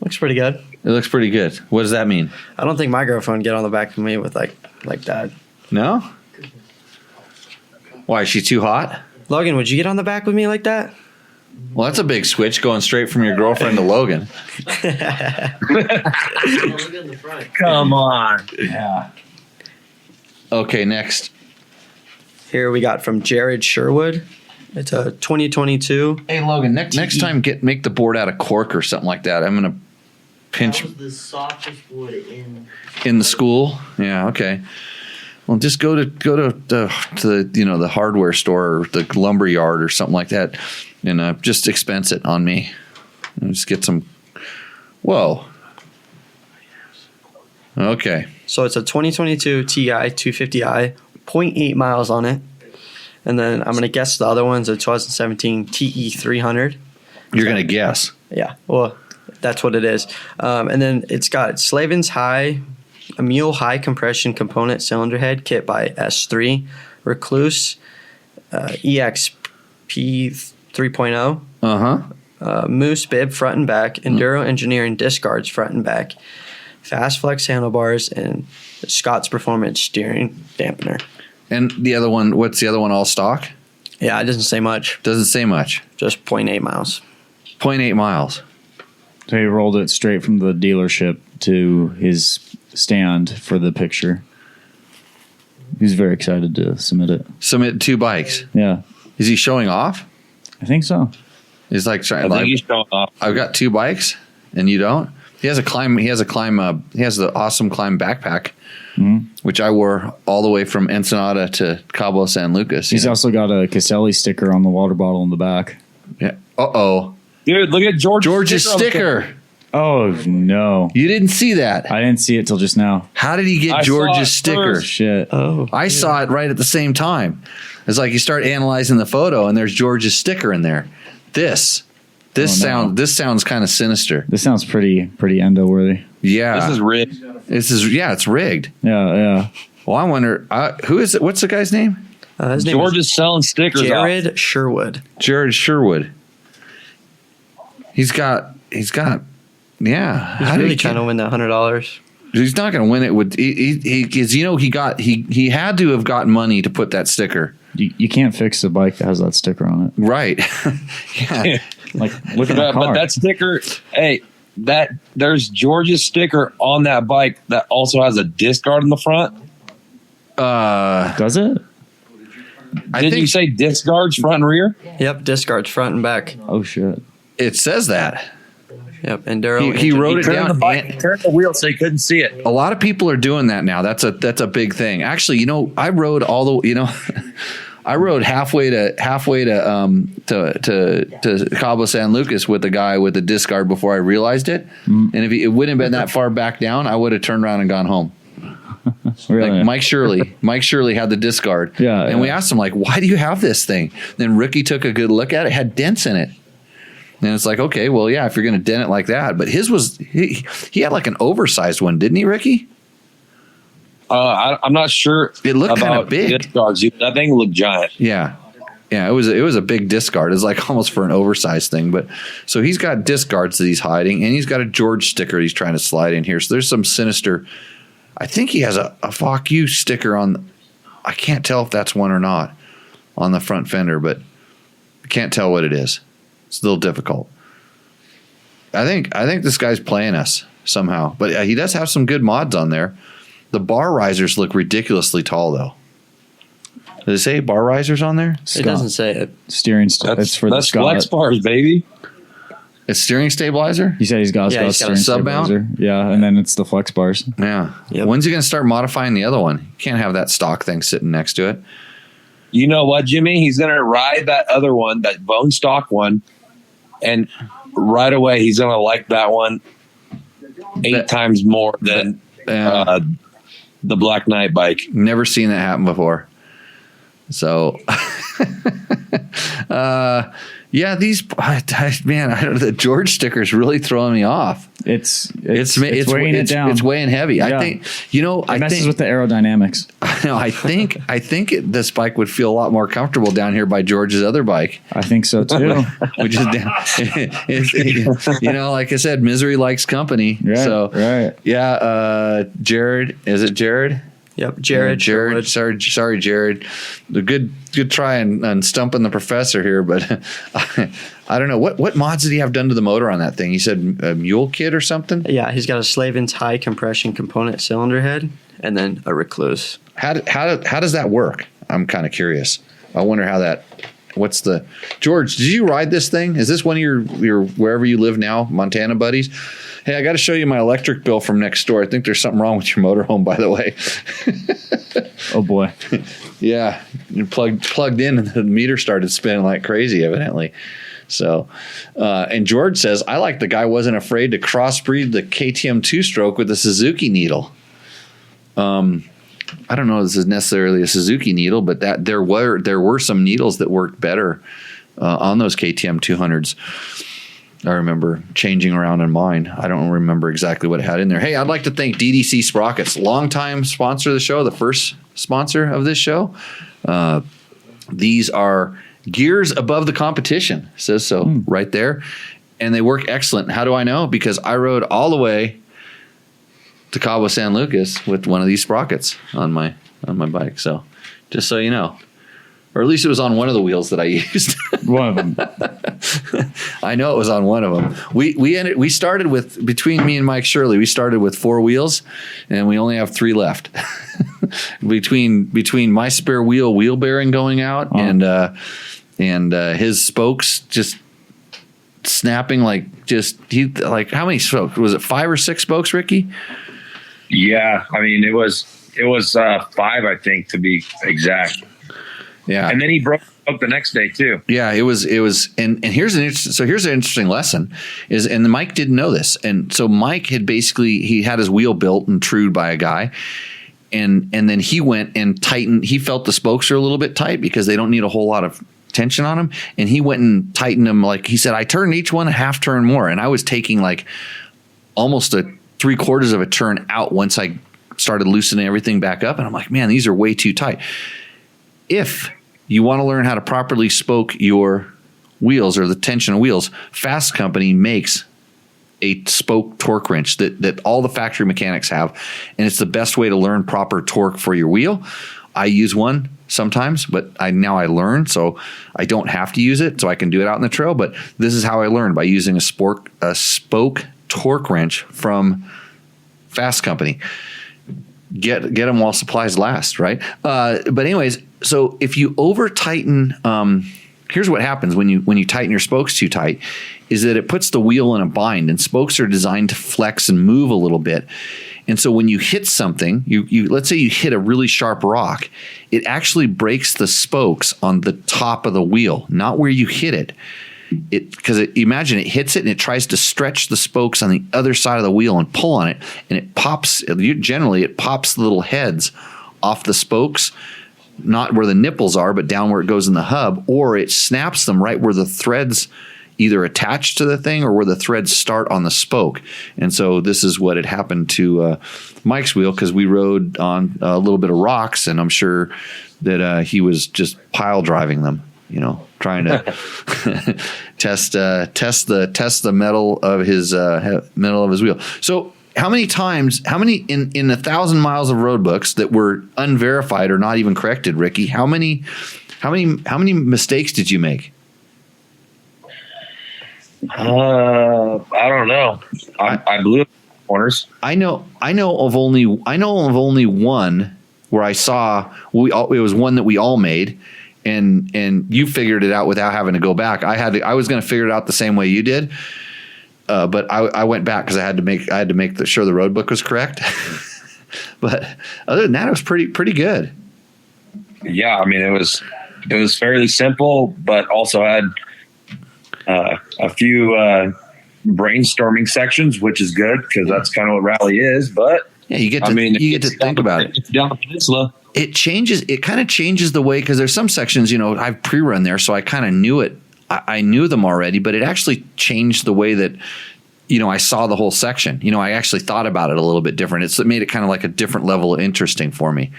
Looks pretty good. It looks pretty good. What does that mean? I don't think my girlfriend would get on the back of me with like that. No? Why, is she too hot? Logan, would you get on the back with me like that? Well, that's a big switch going straight from your girlfriend to Logan. Come on. Yeah. Okay, next. Here we got from Jared Sherwood. It's a 2022. Hey, Logan, next time make the board out of cork or something like that. I'm going to pinch. That was the softest wood in the school. Yeah, okay. Well, just go to the hardware store or the lumber yard or something like that, and just expense it on me. And just get some. Whoa. Okay. So it's a 2022 Ti 250i, 0.8 miles on it. And then I'm going to guess the other one's a 2017 TE 300. You're going to guess. Yeah, well, that's what it is. And then it's got Slavin's High, a Mule high compression component cylinder head kit by S3, Recluse, EXP 3.0, Moose bib front and back, Enduro Engineering disc guards front and back, Fast Flex handlebars, and Scott's Performance steering dampener. And the other one, what's the other one, all stock? Yeah, it doesn't say much. Doesn't say much. Just 0.8 miles. 0.8 miles. So he rolled it straight from the dealership to his stand for the picture. He's very excited to submit it. Submit 2 bikes. Yeah. Is he showing off? I think so. He's like trying. I think he's showing off. I've got 2 bikes, and you don't. He has the awesome Climb backpack, which I wore all the way from Ensenada to Cabo San Lucas. He's also got a Caselli sticker on the water bottle in the back. Yeah. Uh-oh. Dude, look at George's sticker. Oh, no. You didn't see that. I didn't see it till just now. How did he get George's sticker? First. Shit. Oh. I saw it right at the same time. It's like you start analyzing the photo, and there's George's sticker in there. This sounds kind of sinister. This sounds pretty endo worthy. Yeah. This is rigged. It's rigged. Yeah. Well, I wonder who is it? What's the guy's name? His name George is selling stickers. Jared Sherwood. Jared Sherwood. He's got. Yeah. He's really trying to win that $100. He's not going to win it with. He had to have gotten money to put that sticker. You can't fix a bike that has that sticker on it. Right. Yeah. Like, look at that car. But that sticker, there's George's sticker on that bike that also has a disc guard in the front. Does it? Didn't you say disc guards front and rear? Yep, disc guards front and back. Oh, shit. It says that. Yep, enduro. He wrote it Turned down. the bike, turned the wheel so you couldn't see it. A lot of people are doing that now. That's a big thing. Actually, I rode all the I rode halfway to Cabo San Lucas with the guy with the disc guard before I realized it. And if it wouldn't have been that far back down, I would have turned around and gone home. Really? Like Mike Shirley had the disc guard. Yeah, and we asked him, like, why do you have this thing? Then Ricky took a good look at it. It had dents in it. And it's like, okay, well, yeah, if you're going to dent it like that. But his was, he had like an oversized one, didn't he, Ricky? I'm not sure. It looked kind of about big. disc guards. That thing looked giant. Yeah. Yeah, it was a big disc guard. It's like almost for an oversized thing. But so he's got disc guards that he's hiding, and he's got a George sticker he's trying to slide in here. So there's some sinister. I think he has a fuck you sticker on. I can't tell if that's one or not on the front fender, but I can't tell what it is. It's a little difficult. I think this guy's playing us somehow, but he does have some good mods on there. The bar risers look ridiculously tall, though. Does it say bar risers on there? It doesn't say it. Steering. It's for the That's Scott. flex bars, baby. It's steering stabilizer? He said he's got Yeah, he's got a steering sub mount? stabilizer. Yeah, and then it's the flex bars. Yeah. Yep. When's he going to start modifying the other one? You can't have that stock thing sitting next to it. You know what, Jimmy? He's going to ride that other one, that bone stock one, and right away he's going to like that one 8 times more than the Black Knight bike. Never seen that happen before. So, yeah, these man, the George sticker is really throwing me off. It's weighing it down. It's weighing heavy. Yeah. I think It messes with the aerodynamics. I think this bike would feel a lot more comfortable down here by George's other bike. I think so too. Which is like I said, misery likes company. Right, so right. Yeah, Jared, is it Jared? Yep, Jared. Jared. Sorry, Jared. The good try on stumping the professor here, but I don't know what mods did he have done to the motor on that thing. He said a mule kit or something. Yeah, he's got a Slavin's high compression component cylinder head, and then a Recluse. How does that work? I'm kind of curious. I wonder how that. What's the George? Did you ride this thing? Is this one of your wherever you live now, Montana buddies? Hey, I got to show you my electric bill from next door. I think there's something wrong with your motorhome, by the way. Oh boy. Yeah, you plugged in, and the meter started spinning like crazy, evidently. So, and George says, I like the guy wasn't afraid to crossbreed the KTM 2-stroke with the Suzuki needle. I don't know if this is necessarily a Suzuki needle, but that there were some needles that worked better on those KTM 200s. I remember changing around in mine. I don't remember exactly what it had in there. Hey, I'd like to thank DDC Sprockets, longtime sponsor of the show, the first sponsor of this show. These are gears above the competition. It says so right there. And they work excellent. How do I know? Because I rode all the way to Cabo San Lucas with one of these sprockets on my bike. So just so you know. Or at least it was on one of the wheels that I used. One of them. I know it was on one of them. We started with, between me and Mike Shirley, we started with 4 wheels, and we only have 3 left. between my spare wheel bearing going out and his spokes just snapping how many spokes? Was it 5 or 6 spokes, Ricky? Yeah, I mean it was 5, I think, to be exact. Yeah, and then he broke up the next day too. Yeah, it was, and here's an interesting lesson and Mike didn't know this, and so Mike had he had his wheel built and trued by a guy, and then he went and tightened. He felt the spokes are a little bit tight because they don't need a whole lot of tension on them, and he went and tightened them. Like he said, I turned each one a half turn more, and I was taking like almost a 3/4 of a turn out once I started loosening everything back up, and I'm like, man, these are way too tight. If you want to learn how to properly spoke your wheels or the tension of wheels, Fasst Company makes a spoke torque wrench that all the factory mechanics have, and it's the best way to learn proper torque for your wheel. I use one sometimes, but I learn, so I don't have to use it, so I can do it out in the trail. But this is how I learned, by using a spoke torque wrench from Fasst Company. Get them while supplies last, right? But anyways, so if you over tighten here's what happens when you tighten your spokes too tight, is that it puts the wheel in a bind, and spokes are designed to flex and move a little bit. And so when you hit something, you let's say you hit a really sharp rock, it actually breaks the spokes on the top of the wheel, not where you hit it. Because imagine it hits it and it tries to stretch the spokes on the other side of the wheel and pull on it, and it pops. Generally, it pops the little heads off the spokes, not where the nipples are, but down where it goes in the hub, or it snaps them right where the threads either attached to the thing or where the threads start on the spoke. And so this is what had happened to Mike's wheel, because we rode on a little bit of rocks, and I'm sure that he was just pile driving them, trying to test the metal of his wheel. So how many in 1,000 miles of road books that were unverified or not even corrected, Ricky, how many mistakes did you make? I don't know. I blew corners. I know of only one where I saw it was one that we all made, and you figured it out without having to go back. I was going to figure it out the same way you did, but I went back because I had to make sure the road book was correct. But other than that, it was pretty good. Yeah, I mean, it was fairly simple, but also had a few brainstorming sections, which is good because that's kind of what rally is. But yeah, you get to think about it. Down the peninsula, it kind of changes the way, because there's some sections, I've pre-run there, so I kind of knew it. I knew them already, but it actually changed the way that, I saw the whole section. I actually thought about it a little bit different. It made it kind of like a different level of interesting for me.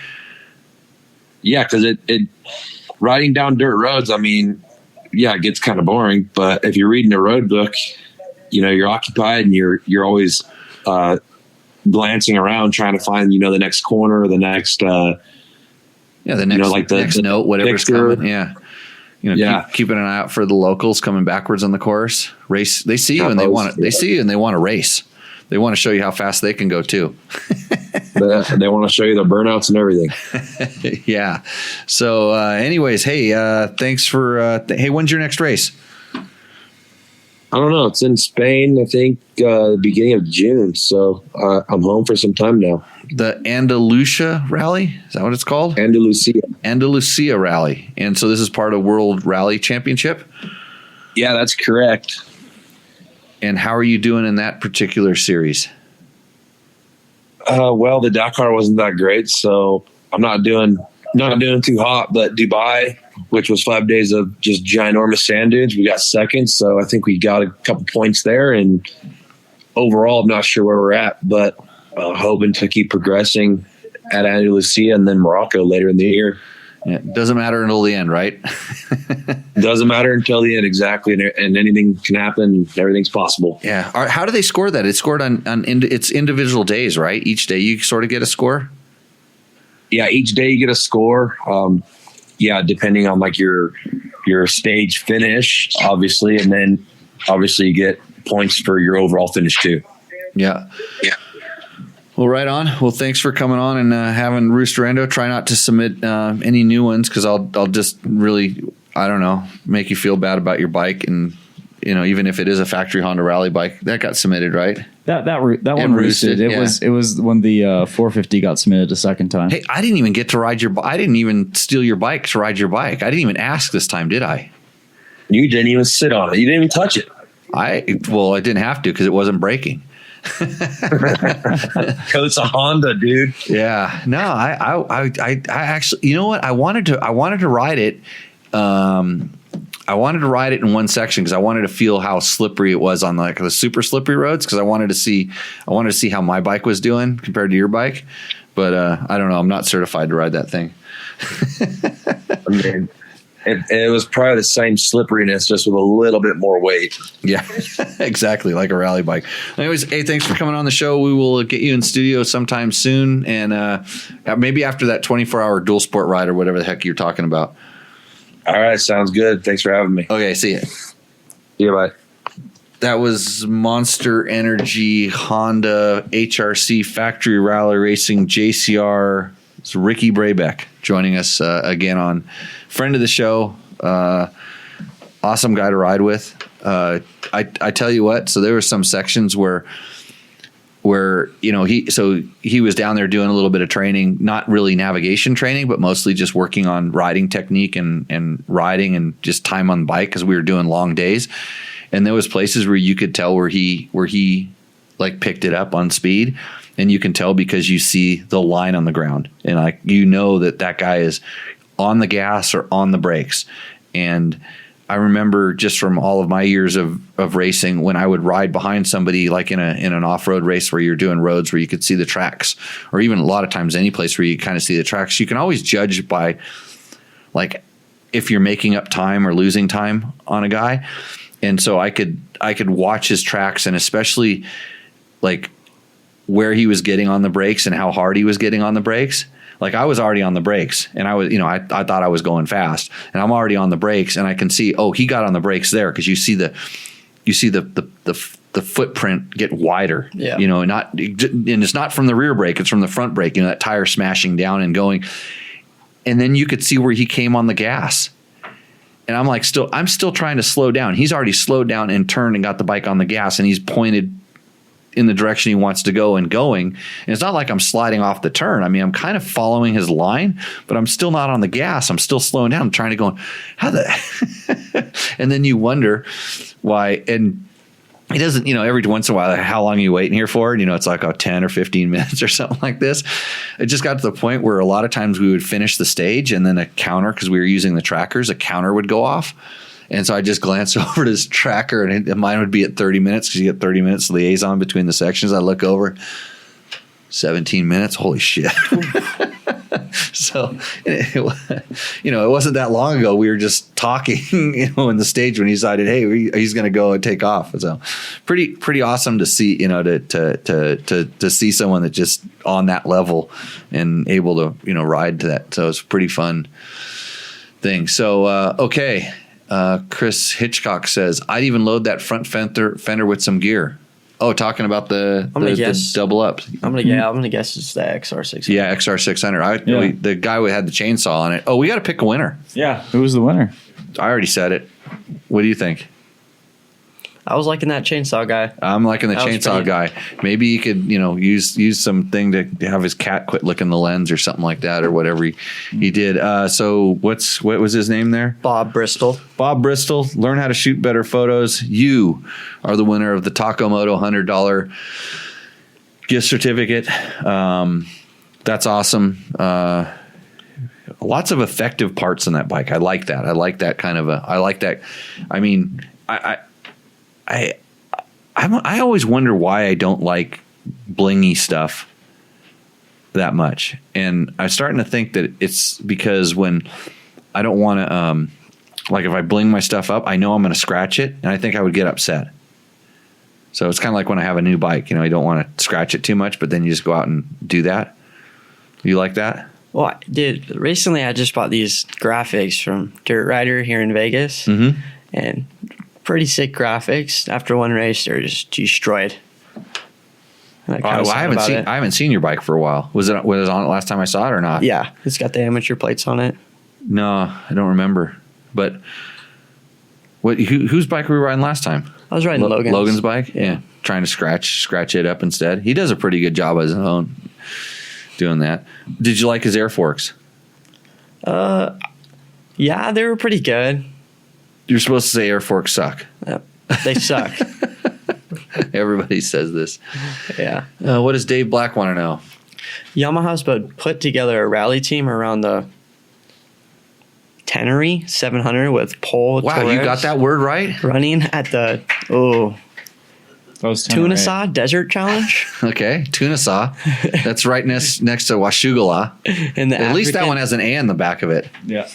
Yeah, because it riding down dirt roads, I mean, yeah, it gets kind of boring, but if you're reading a road book, you're occupied and you're always glancing around trying to find, the next corner or the next the next note, whatever's picture. coming. Yeah. Keeping an eye out for the locals coming backwards on the course. Race. They see you and they want to race. They want to show you how fast they can go too. They want to show you the burnouts and everything. Yeah. So, anyways, hey, thanks for. Hey, when's your next race? I don't know. It's in Spain, I think, beginning of June. So I'm home for some time now. The Andalusia Rally? Is that what it's called? Andalusia Rally. And so this is part of World Rally Championship? Yeah, that's correct. And how are you doing in that particular series? Well, the Dakar wasn't that great, so I'm not doing too hot. But Dubai, which was 5 days of just ginormous sand dunes, we got second. So I think we got a couple points there. And overall, I'm not sure where we're at, but hoping to keep progressing at Andalusia and then Morocco later in the year. Yeah, doesn't matter until the end, right? Doesn't matter until the end, exactly. And anything can happen. Everything's possible. Yeah. How do they score that? It's scored on it's individual days, right? Each day you sort of get a score? Yeah, each day you get a score. Depending on like your stage finish, obviously. And then obviously you get points for your overall finish too. Yeah. Yeah. Well, right on. Well, thanks for coming on and having Roosterando. Try not to submit any new ones, because I'll just really, I don't know, make you feel bad about your bike. And, even if it is a factory Honda Rally bike, that got submitted, right? That one roosted. It was when the 450 got submitted a second time. Hey, I didn't even get to ride I didn't even steal your bike to ride your bike. I didn't even ask this time, did I? You didn't even sit on it. You didn't even touch it. I didn't have to, because it wasn't breaking. It's a Honda, dude. Yeah. No, I actually, you know what? I wanted to ride it. I wanted to ride it in one section because I wanted to feel how slippery it was on like the super slippery roads, because I wanted to see how my bike was doing compared to your bike. But I don't know. I'm not certified to ride that thing. I mean, it was probably the same slipperiness, just with a little bit more weight. Yeah, exactly, like a rally bike. Anyways, hey, thanks for coming on the show. We will get you in studio sometime soon, and maybe after that 24-hour dual sport ride or whatever the heck you're talking about. All right, sounds good. Thanks for having me. Okay, see ya. See you, bye. That was Monster Energy Honda HRC Factory Rally Racing JCR. It's Ricky Brabeck joining us again on friend of the show, Awesome guy to ride with. I tell you what. So there were some sections where he was down there doing a little bit of training, not really navigation training, but mostly just working on riding technique and riding and just time on the bike because we were doing long days. And there was places where you could tell where he like picked it up on speed, and you can tell because you see the line on the ground, and like that guy is on the gas or on the brakes. And I remember just from all of my years of racing, when I would ride behind somebody like in an off-road race where you're doing roads where you could see the tracks, or even a lot of times any place where you kind of see the tracks, you can always judge by like if you're making up time or losing time on a guy. And so I could watch his tracks, and especially like where he was getting on the brakes and how hard he was getting on the brakes. Like I was already on the brakes, and I was, I thought I was going fast, and I'm already on the brakes, and I can see, he got on the brakes there, because you see the footprint get wider, and it's not from the rear brake, it's from the front brake, that tire smashing down and going, and then you could see where he came on the gas. And I'm like, I'm still trying to slow down. He's already slowed down and turned and got the bike on the gas, and he's pointed in the direction he wants to go and going. And it's not like I'm sliding off the turn. I mean, I'm kind of following his line, but I'm still not on the gas. I'm still slowing down, trying to go, how the, and then you wonder why. And he doesn't, every once in a while, like, how long are you waiting here for? And, it's like 10 or 15 minutes or something like this. It just got to the point where a lot of times we would finish the stage, and then a counter, because we were using the trackers, a counter would go off. And so I just glanced over at his tracker, and mine would be at 30 minutes, because you get 30 minutes liaison between the sections. I look over, 17 minutes. Holy shit. So, it wasn't that long ago. We were just talking, in the stage when he decided, hey, he's going to go and take off. So pretty awesome to see, to see someone that just on that level and able to, ride to that. So it's a pretty fun thing. So, okay. Chris Hitchcock says, I'd even load that front fender with some gear. Oh, talking about the double up. I'm gonna guess it's the XR600. Yeah, XR600. The guy who had the chainsaw on it. Oh, we got to pick a winner. Yeah, who was the winner? I already said it. What do you think? I was liking that chainsaw guy. I'm liking the chainsaw guy. Maybe he could, use something to have his cat quit licking the lens or something like that, or whatever he did. So what was his name there? Bob Bristol. Bob Bristol. Learn how to shoot better photos. You are the winner of the Taco Moto $100 gift certificate. That's awesome. Lots of effective parts on that bike. I like that. I like that kind of I like that. I mean, I always wonder why I don't like blingy stuff that much. And I'm starting to think that it's because when I don't want to, like if I bling my stuff up, I know I'm going to scratch it, and I think I would get upset. So it's kind of like when I have a new bike, I don't want to scratch it too much, but then you just go out and do that. You like that? Well, dude, recently I just bought these graphics from Dirt Rider here in Vegas, and pretty sick graphics. After one race, they're just destroyed. I haven't seen your bike for a while. Was it on it last time I saw it or not? Yeah, it's got the amateur plates on it. No, I don't remember. But whose bike were we riding last time? I was riding Logan's bike. Yeah, trying to scratch it up instead. He does a pretty good job of his own doing that. Did you like his air forks? Yeah, they were pretty good. You're supposed to say air forks suck. They suck. Everybody says this. Yeah. What does Dave Black want to know? Yamaha's put together a rally team around the Tenery 700 with Pole. Wow, Torres you got that word right? running at the Tunasaw Desert Challenge. Okay, Tunasaw. That's right next to Washugala. At least that one has an A in the back of it. Yeah.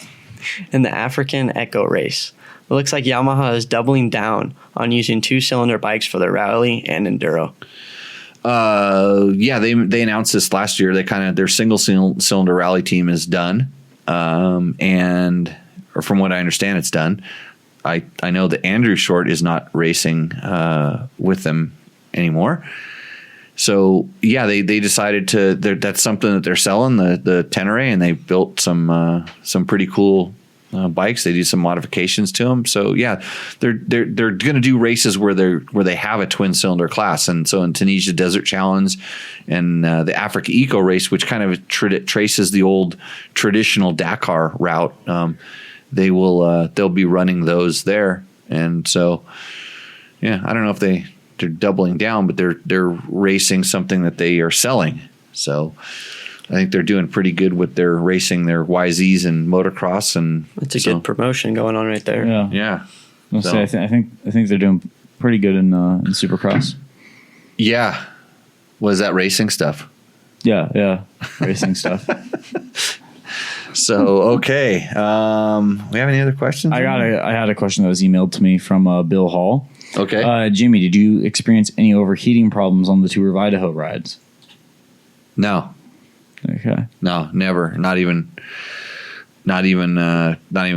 In the African Echo Race. It looks like Yamaha is doubling down on using two-cylinder bikes for the rally and enduro. Yeah, they announced this last year. Their single cylinder rally team is done, or from what I understand, it's done. I know that Andrew Short is not racing with them anymore. So yeah, they decided that's something that they're selling, the Tenere, and they built some pretty cool bikes. They do some modifications to them. So yeah, they're going to do races where they have a twin cylinder class. And so in Tunisia Desert Challenge and the Africa Eco Race, which kind of traces the old traditional Dakar route, they'll be running those there. And so yeah, I don't know if they're doubling down, but they're racing something that they are selling. So I think they're doing pretty good with their racing their YZs and motocross, and it's a good promotion going on right there. Yeah. I think they're doing pretty good in Supercross. Yeah. Was that racing stuff? Yeah, racing stuff. So okay, we have any other questions? I had a question that was emailed to me from Bill Hall. Okay, Jimmy, did you experience any overheating problems on the Tour of Idaho rides? No. Okay. No, never. Not even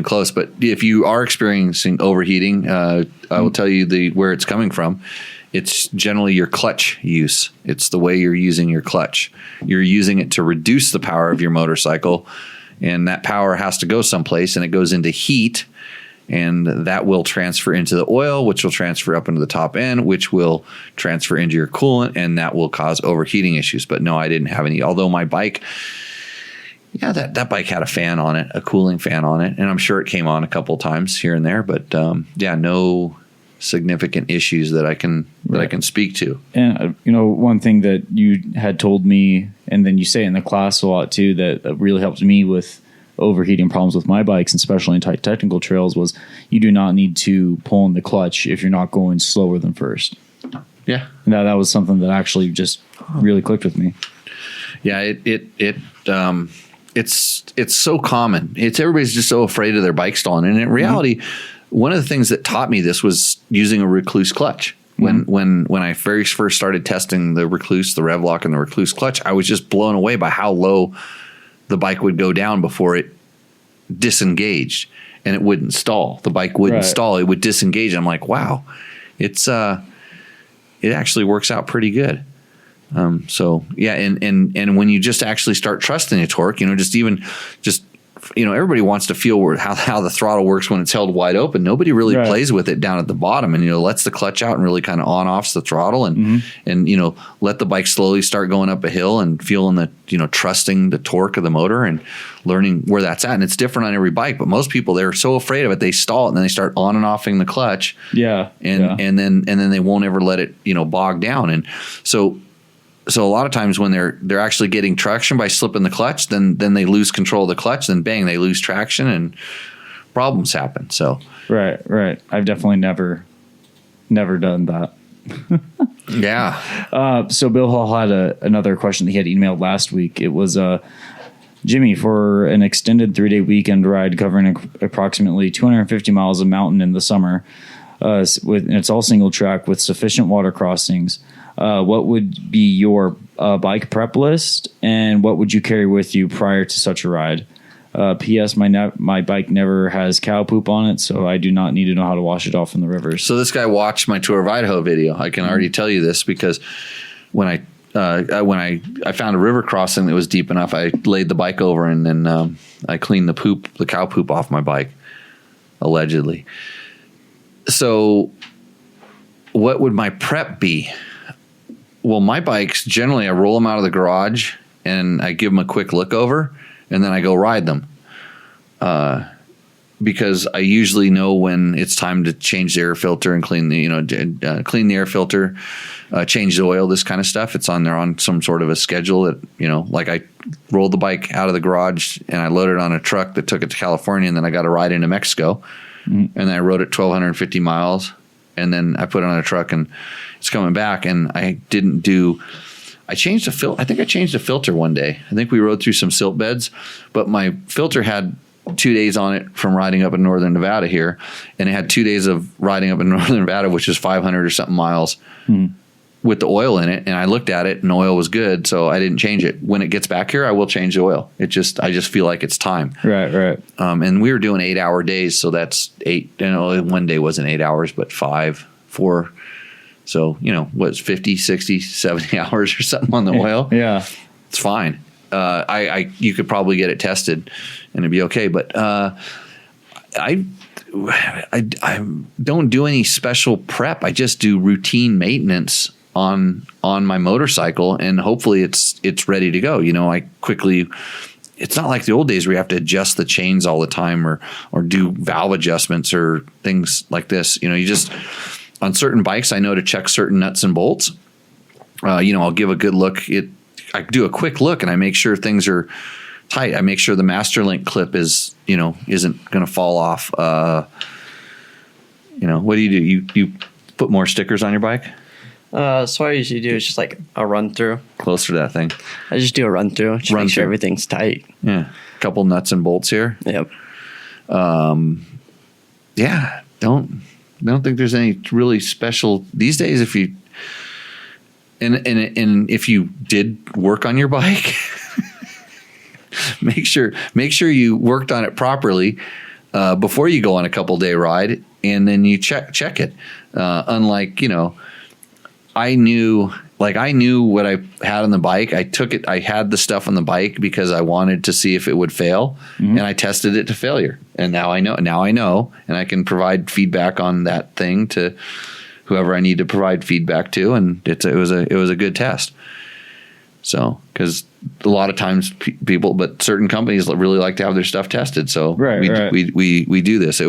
close. But if you are experiencing overheating, I will tell you where it's coming from. It's generally your clutch use. It's the way you're using your clutch. You're using it to reduce the power of your motorcycle, and that power has to go someplace, and it goes into heat, and that will transfer into the oil, which will transfer up into the top end, which will transfer into your coolant, and that will cause overheating issues. But no, I didn't have any. Although my bike, that bike had a fan on it, a cooling fan on it, and I'm sure it came on a couple of times here and there. But no significant issues that I can speak to. And one thing that you had told me, and then you say in the class a lot too, that really helped me with overheating problems with my bikes, and especially in tight technical trails, was you do not need to pull in the clutch if you're not going slower than first. Yeah. That was something that actually just really clicked with me. Yeah, it's so common. Everybody's just so afraid of their bike stalling. And in reality, one of the things that taught me this was using a Recluse clutch. When I very first started testing the Recluse, the Revlock and the Recluse clutch, I was just blown away by how low the bike would go down before it disengaged, and it wouldn't stall. The bike wouldn't stall. It would disengage. I'm like, wow, it actually works out pretty good. So yeah. And when you just actually start trusting the torque, everybody wants to feel how the throttle works when it's held wide open. Nobody really plays with it down at the bottom, and lets the clutch out and really kind of on-offs the throttle, and let the bike slowly start going up a hill and feeling the trusting the torque of the motor and learning where that's at. And it's different on every bike, but most people, they're so afraid of it, they stall it and then they start on and offing the clutch. Yeah. And then they won't ever let it bog down. And so a lot of times when they're actually getting traction by slipping the clutch, then they lose control of the clutch, then bang, they lose traction and problems happen. So right. I've definitely never done that. Yeah. So Bill Hall had another question that he had emailed last week. It was Jimmy, for an extended 3-day weekend ride covering approximately 250 miles of mountain in the summer, and it's all single track with sufficient water crossings. What would be your bike prep list, and what would you carry with you prior to such a ride? P.S. My bike never has cow poop on it, so I do not need to know how to wash it off in the rivers. So this guy watched my Tour of Idaho video. I can already tell you this because when I found a river crossing that was deep enough, I laid the bike over and then I cleaned the cow poop off my bike, allegedly. So what would my prep be? Well, my bikes, generally I roll them out of the garage and I give them a quick look over and then I go ride them. Because I usually know when it's time to change the air filter and clean the air filter, change the oil, this kind of stuff. It's on some sort of a schedule that, like I rolled the bike out of the garage and I loaded it on a truck that took it to California, and then I got a ride into Mexico, and then I rode it 1,250 miles, and then I put it on a truck and it's coming back, and I changed the filter. I think I changed the filter one day. I think we rode through some silt beds, but my filter had 2 days on it from riding up in northern Nevada here, and it had 2 days of riding up in northern Nevada, which is 500 or something miles with the oil in it. And I looked at it and the oil was good, so I didn't change it. When it gets back here, I will change the oil. I just feel like it's time. Right. And we were doing 8-hour days, so that's 8. One day wasn't 8 hours, but 5, 4. So, what's 50, 60, 70 hours or something on the oil? Yeah. It's fine. You could probably get it tested and it'd be okay. But I don't do any special prep. I just do routine maintenance on my motorcycle, and hopefully it's ready to go. I quickly. It's not like the old days where you have to adjust the chains all the time or do valve adjustments or things like this. You just on certain bikes, I know to check certain nuts and bolts. I'll give a good look. I do a quick look and I make sure things are tight. I make sure the master link clip isn't going to fall off. What do? You put more stickers on your bike? So I usually do is just like a run through. Closer to that thing. I just do a run through. Just make sure everything's tight. Yeah. A couple nuts and bolts here. Yep. Yeah. Don't think there's any really special these days. If you and if you did work on your bike, make sure you worked on it properly before you go on a couple day ride, and then you check it. Unlike I knew what I had on the bike. I had the stuff on the bike because I wanted to see if it would fail, and I tested it to failure. And now I know, and I can provide feedback on that thing to whoever I need to provide feedback to. And it was a good test. So, because a lot of times but certain companies really like to have their stuff tested. So we do this.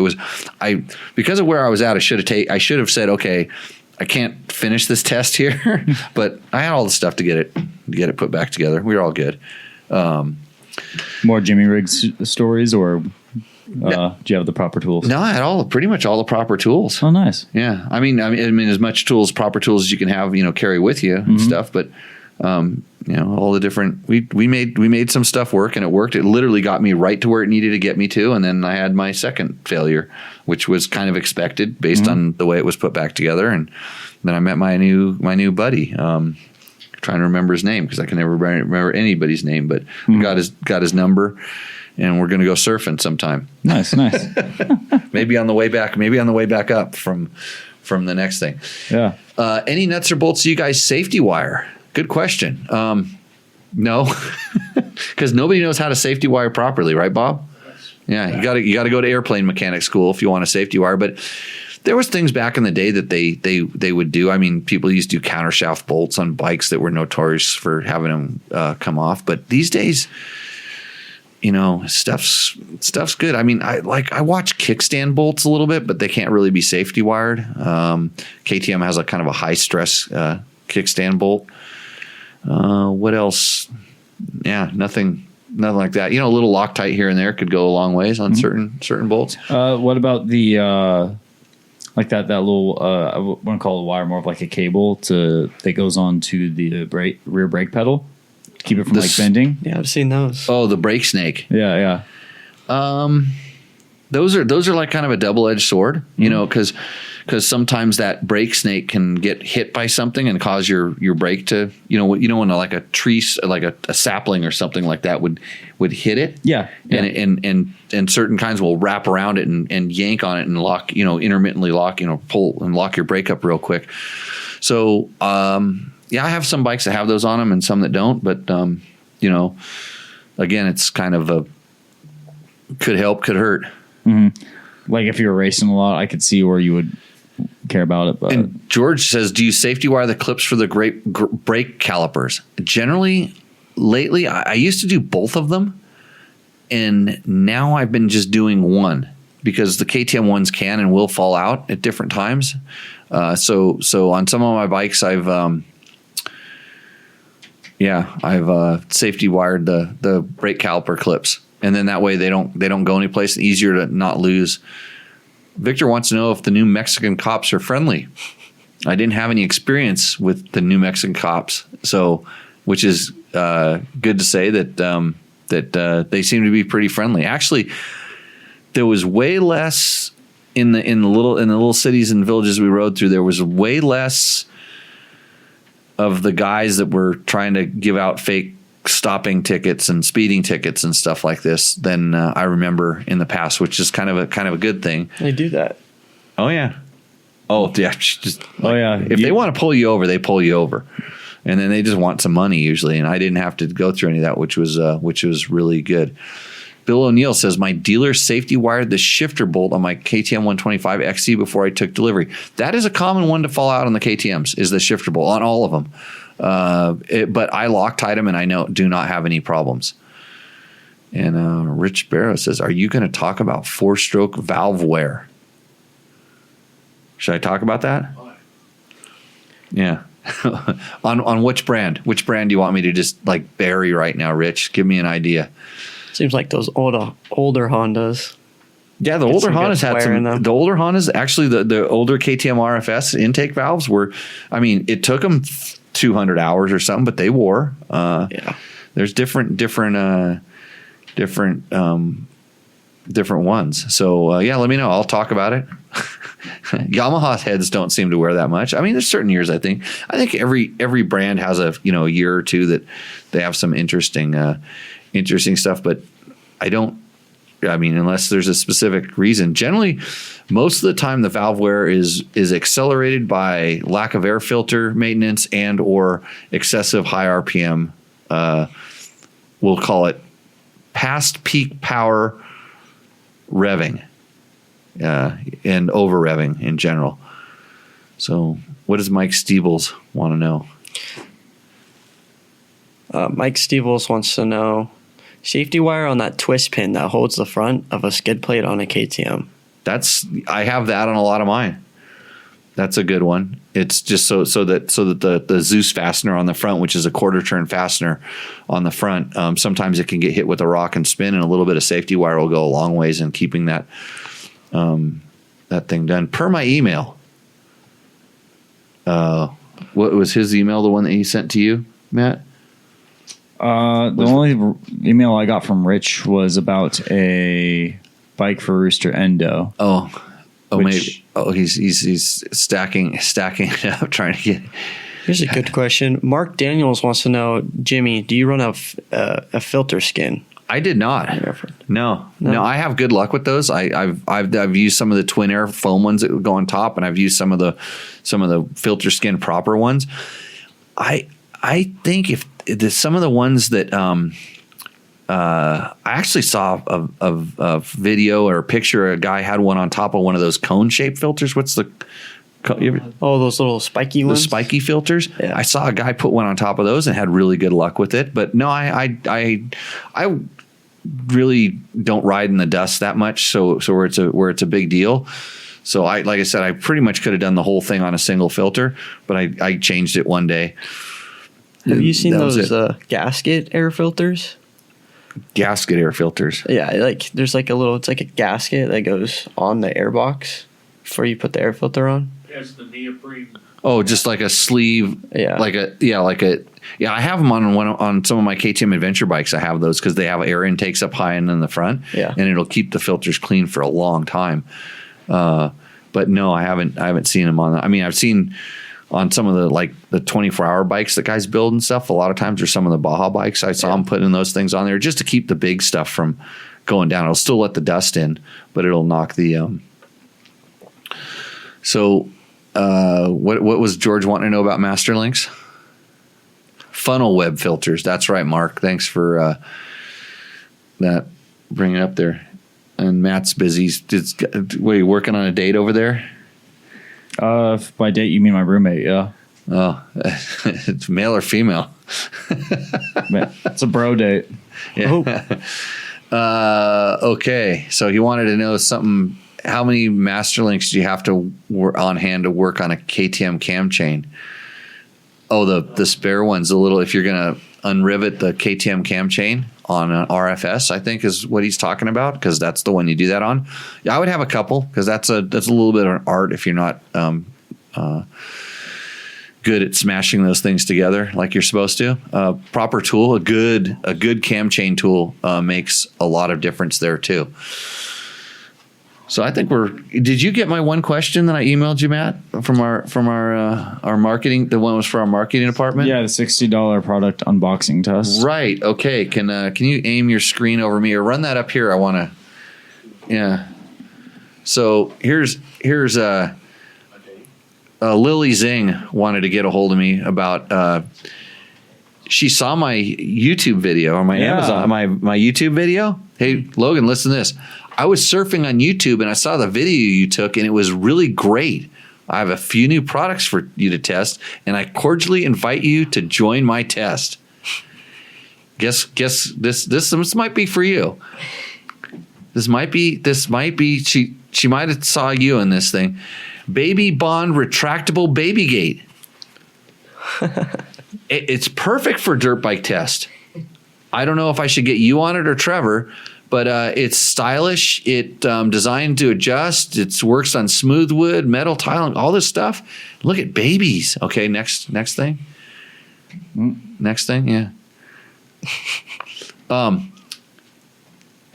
Because of where I was at, I should have said, okay, I can't finish this test here, but I had all the stuff to get it put back together. We were all good. More Jimmy Riggs stories, or do you have the proper tools? No, I had pretty much all the proper tools. Oh, nice. Yeah, I mean, as much proper tools as you can have, carry with you and stuff. But all the different. We made some stuff work, and it worked. It literally got me right to where it needed to get me to, and then I had my second failure, which was kind of expected based on the way it was put back together. And then I met my new buddy. Trying to remember his name because I can never remember anybody's name, but got his number, and we're going to go surfing sometime. Nice. Maybe on the way back up from the next thing. Yeah. Any nuts or bolts you guys safety wire? Good question. No, because nobody knows how to safety wire properly, right, Bob? Yeah, you got to go to airplane mechanic school if you want a safety wire. But there was things back in the day that they would do. I mean, people used to do countershaft bolts on bikes that were notorious for having them come off. But these days, stuff's good. I mean, I watch kickstand bolts a little bit, but they can't really be safety wired. KTM has a kind of a high stress kickstand bolt. What else? Yeah, nothing like that. A little Loctite here and there could go a long ways on certain bolts. What about the like that little I want to call it a wire, more of like a cable that goes on to the rear brake pedal to keep it from bending? Yeah, I've seen those. Oh, the brake snake. Yeah. Those are like kind of a double-edged sword, because sometimes that brake snake can get hit by something and cause your brake to, when like a tree, like a sapling or something like that would hit it. Yeah. And certain kinds will wrap around it and yank on it and lock, intermittently lock, pull and lock your brake up real quick. So, I have some bikes that have those on them and some that don't, but, again, it's kind of could help, could hurt. Mm-hmm. Like if you were racing a lot, I could see where you would care about it. But. And George says, do you safety wire the clips for the brake calipers? Generally, lately, I used to do both of them, and now I've been just doing one because the KTM ones can and will fall out at different times. So on some of my bikes, I've safety wired the brake caliper clips. And then that way they don't go anyplace. Easier to not lose. Victor wants to know if the new Mexican cops are friendly. I didn't have any experience with the new Mexican cops, so which is good to say that they seem to be pretty friendly. Actually, there was way less in the little cities and villages we rode through. There was way less of the guys that were trying to give out fake stopping tickets and speeding tickets and stuff like this than I remember in the past, which is kind of a good thing. They do that. Oh yeah. Oh yeah. If they want to pull you over, they pull you over, and then they just want some money usually. And I didn't have to go through any of that, which was really good. Bill O'Neill says, my dealer safety wired the shifter bolt on my KTM 125 XC before I took delivery. That is a common one to fall out on the KTMs, is the shifter bolt, on all of them. But I Loctite them, and I do not have any problems. And Rich Barrow says, are you going to talk about 4-stroke valve wear? Should I talk about that? Yeah. on which brand? Which brand do you want me to just like bury right now, Rich? Give me an idea. Seems like those older Hondas. Yeah, the older Hondas had some. The older Hondas, actually, the older KTM RFS intake valves were. I mean, it took them 200 hours or something, but they wore. Yeah. There's different ones. So yeah, let me know. I'll talk about it. Yamaha heads don't seem to wear that much. I mean, there's certain years. I think every brand has a year or two that they have some interesting stuff. But unless there's a specific reason, generally, most of the time the valve wear is accelerated by lack of air filter maintenance and or excessive high RPM. We'll call it past peak power revving. And over revving in general. So, what does Mike Steebles want to know? Mike Steebles wants to know safety wire on that twist pin that holds the front of a skid plate on a KTM. I have that on a lot of mine. That's a good one. It's just so that the Zeus fastener on the front, which is a quarter turn fastener on the front, sometimes it can get hit with a rock and spin, and a little bit of safety wire will go a long ways in keeping that thing done. Per my email. What was his email? The one that he sent to you, Matt? The only email I got from Rich was about a bike for Rooster Endo. Maybe. He's stacking it up, trying to get. Here's a good question. Mark Daniels wants to know, Jimmy, do you run a filter skin? I did not. No. I have good luck with those. I've used some of the twin air foam ones that go on top, and I've used some of the filter skin proper ones. I think if some of the ones that I actually saw a video or a picture. A guy had one on top of one of those cone shaped filters. What's the those little spiky ones? The spiky filters. Yeah. I saw a guy put one on top of those and had really good luck with it. But no, I really don't ride in the dust that much. So where it's a big deal. So like I said, I pretty much could have done the whole thing on a single filter, but I changed it one day. Have you seen those gasket air filters? Gasket air filters. Yeah, there's it's like a gasket that goes on the air box before you put the air filter on. There's the neoprene. Oh, just like a sleeve. Yeah. I have them on some of my KTM adventure bikes. I have those because they have air intakes up high and in the front. Yeah. And it'll keep the filters clean for a long time. But no, I haven't seen them on. I mean, I've seen on some of the 24-hour bikes that guys build and stuff. A lot of times, or some of the Baja bikes, I saw them putting those things on there just to keep the big stuff from going down. It'll still let the dust in, but it'll knock the. So, what was George wanting to know about Masterlinks? Funnel web filters. That's right, Mark. Thanks for that. Bring it up there. And Matt's busy. Are you working on a date over there? By date, you mean my roommate? Yeah. Oh, it's male or female? It's a bro date. Yeah. Okay. So he wanted to know something. How many Masterlinks do you have to on hand to work on a KTM cam chain? Oh, the spare ones. If you're going to unrivet the KTM cam chain on an RFS, I think is what he's talking about, because that's the one you do that on. Yeah, I would have a couple, because that's a little bit of an art if you're not good at smashing those things together like you're supposed to. Proper tool, a good cam chain tool makes a lot of difference there too. So I think did you get my one question that I emailed you, Matt, from our marketing? The one was for our marketing department? Yeah, the $60 product unboxing test. Right. Okay. Can you aim your screen over me or run that up here? I want to. Yeah. So here's Lily Zing wanted to get a hold of me about she saw my YouTube video or my Amazon, my YouTube video. Hey, Logan, listen to this. I was surfing on YouTube and I saw the video you took and it was really great. I have a few new products for you to test and I cordially invite you to join my test. Guess this might be for you. This might be she might have saw you in this thing. Baby Bond retractable baby gate. It's perfect for dirt bike test. I don't know if I should get you on it or Trevor, but it's stylish. It designed to adjust. It works on smooth wood, metal tiling, all this stuff. Look at babies. Okay, next thing. Next thing, yeah.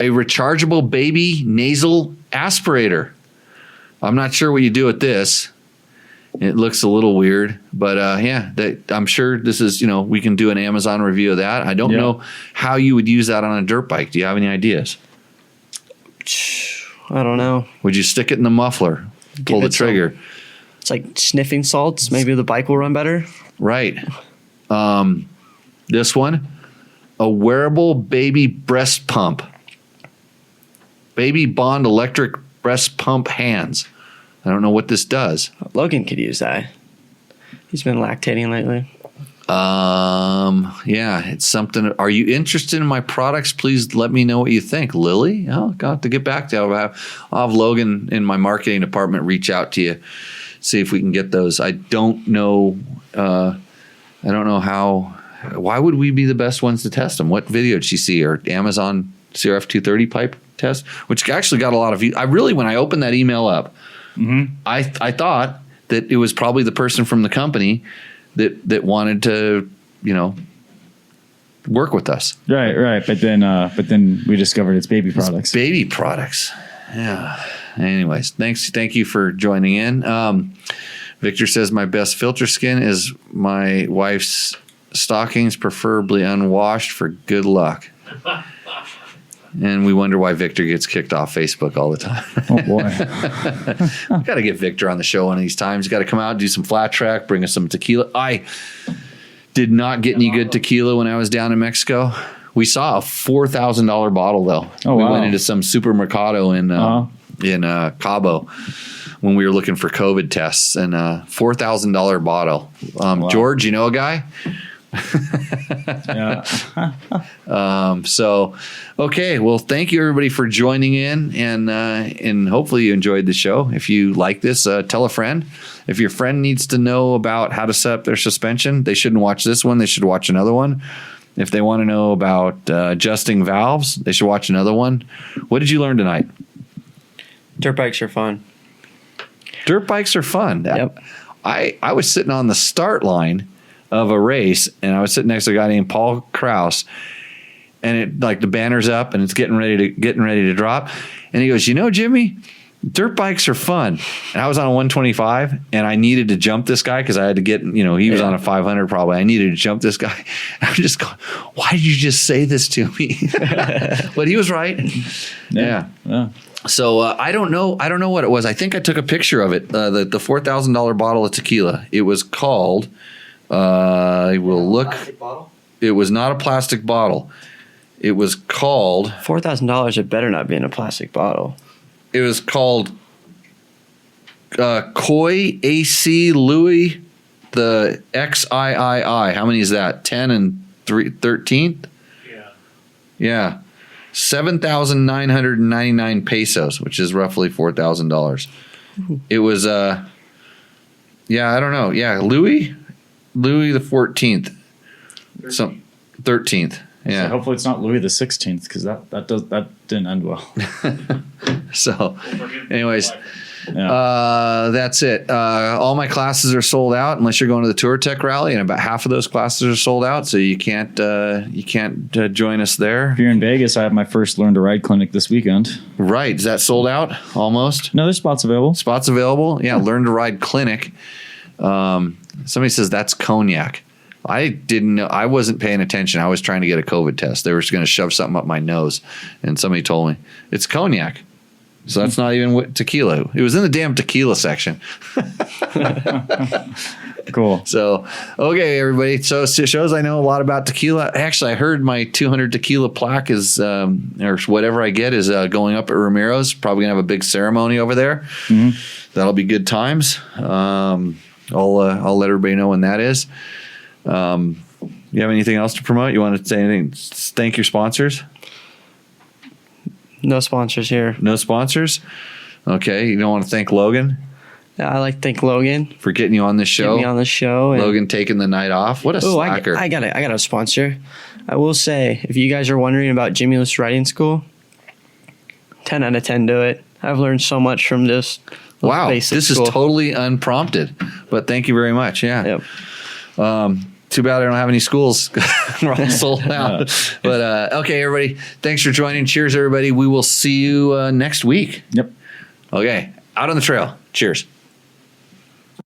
A rechargeable baby nasal aspirator. I'm not sure what you do with this. It looks a little weird, but I'm sure this is, we can do an Amazon review of that. I don't know how you would use that on a dirt bike. Do you have any ideas? I don't know. Would you stick it in the muffler? Pull the trigger. It's like sniffing salts. Maybe the bike will run better. Right. This one, a wearable baby breast pump. Baby Bond electric breast pump hands. I don't know what this does. Logan could use that. He's been lactating lately. Yeah, it's something. Are you interested in my products? Please let me know what you think. Lily? I'll have to get back to you. I'll have Logan in my marketing department reach out to you, see if we can get those. I don't know. Why would we be the best ones to test them? What video did she see? Or Amazon CRF 230 pipe test, which actually got a lot of views. When I opened that email up, I thought that it was probably the person from the company that wanted to, work with us. Right. But then we discovered it's baby products. It's baby products. Yeah. Anyways, thank you for joining in. Victor says my best filter skin is my wife's stockings, preferably unwashed, for good luck. And we wonder why Victor gets kicked off Facebook all the time. Oh, boy. We've got to get Victor on the show one of these times. He's got to come out, do some flat track, bring us some tequila. I did not get any good tequila when I was down in Mexico. We saw a $4,000 bottle, though. Oh, we wow. went into some supermercado in Cabo when we were looking for COVID tests, and $4,000 bottle. Wow. George, you know a guy? Yeah. Okay. Well, thank you everybody for joining in, and hopefully you enjoyed the show. If you like this, tell a friend. If your friend needs to know about how to set up their suspension, they shouldn't watch this one. They should watch another one. If they want to know about adjusting valves, they should watch another one. What did you learn tonight? Dirt bikes are fun. Dirt bikes are fun. Yep. I was sitting on the start line of a race, and I was sitting next to a guy named Paul Kraus, and it the banner's up and it's getting ready to drop, and he goes, Jimmy, dirt bikes are fun. And I was on a 125 and I needed to jump this guy because I had to get, he was on a 500 probably. I needed to jump this guy. I'm just going, why did you just say this to me? But he was right. Yeah. So I don't know what it was. I think I took a picture of it. The $4,000 bottle of tequila. It was called. I will look. It was not a plastic bottle. It was called $4,000. It better not be in a plastic bottle. It was called Koi AC Louis the XIII. How many is that? 10 and 13th? Yeah. 7,999 pesos, which is roughly $4,000. It was I don't know. Yeah, Louis the 14th. 13th. Yeah. So hopefully it's not Louis the 16th, because that didn't end well. So, anyways, that's it. All my classes are sold out unless you're going to the Tour Tech Rally, and about half of those classes are sold out. So you can't join us there. If you're in Vegas, I have my first Learn to Ride clinic this weekend. Right? Is that sold out almost? No, there's spots available. Spots available. Yeah, Learn to Ride clinic. Somebody says that's cognac. I didn't know. I wasn't paying attention. I was trying to get a COVID test. They were just going to shove something up my nose, and somebody told me it's cognac. So that's not even tequila. It was in the damn tequila section. Cool. So, okay, everybody. So it shows I know a lot about tequila. Actually, I heard my 200 tequila plaque is, or whatever I get is going up at Ramiro's. Probably going to have a big ceremony over there. Mm-hmm. That'll be good times. I'll let everybody know when that is. You have anything else to promote? You want to say anything? Thank your sponsors? No sponsors here. No sponsors? Okay. You don't want to thank Logan? I like to thank Logan for getting you on this show. Getting me on the show. Logan taking the night off. What a slacker. I got a sponsor. I will say, if you guys are wondering about Jimmy Lewis Riding School, 10 out of 10 do it. I've learned so much from this. Wow. This is totally unprompted, but thank you very much. Yeah. Yep. Too bad I don't have any schools. We're all sold out. But okay, everybody. Thanks for joining. Cheers, everybody. We will see you next week. Yep. Okay. Out on the trail. Cheers.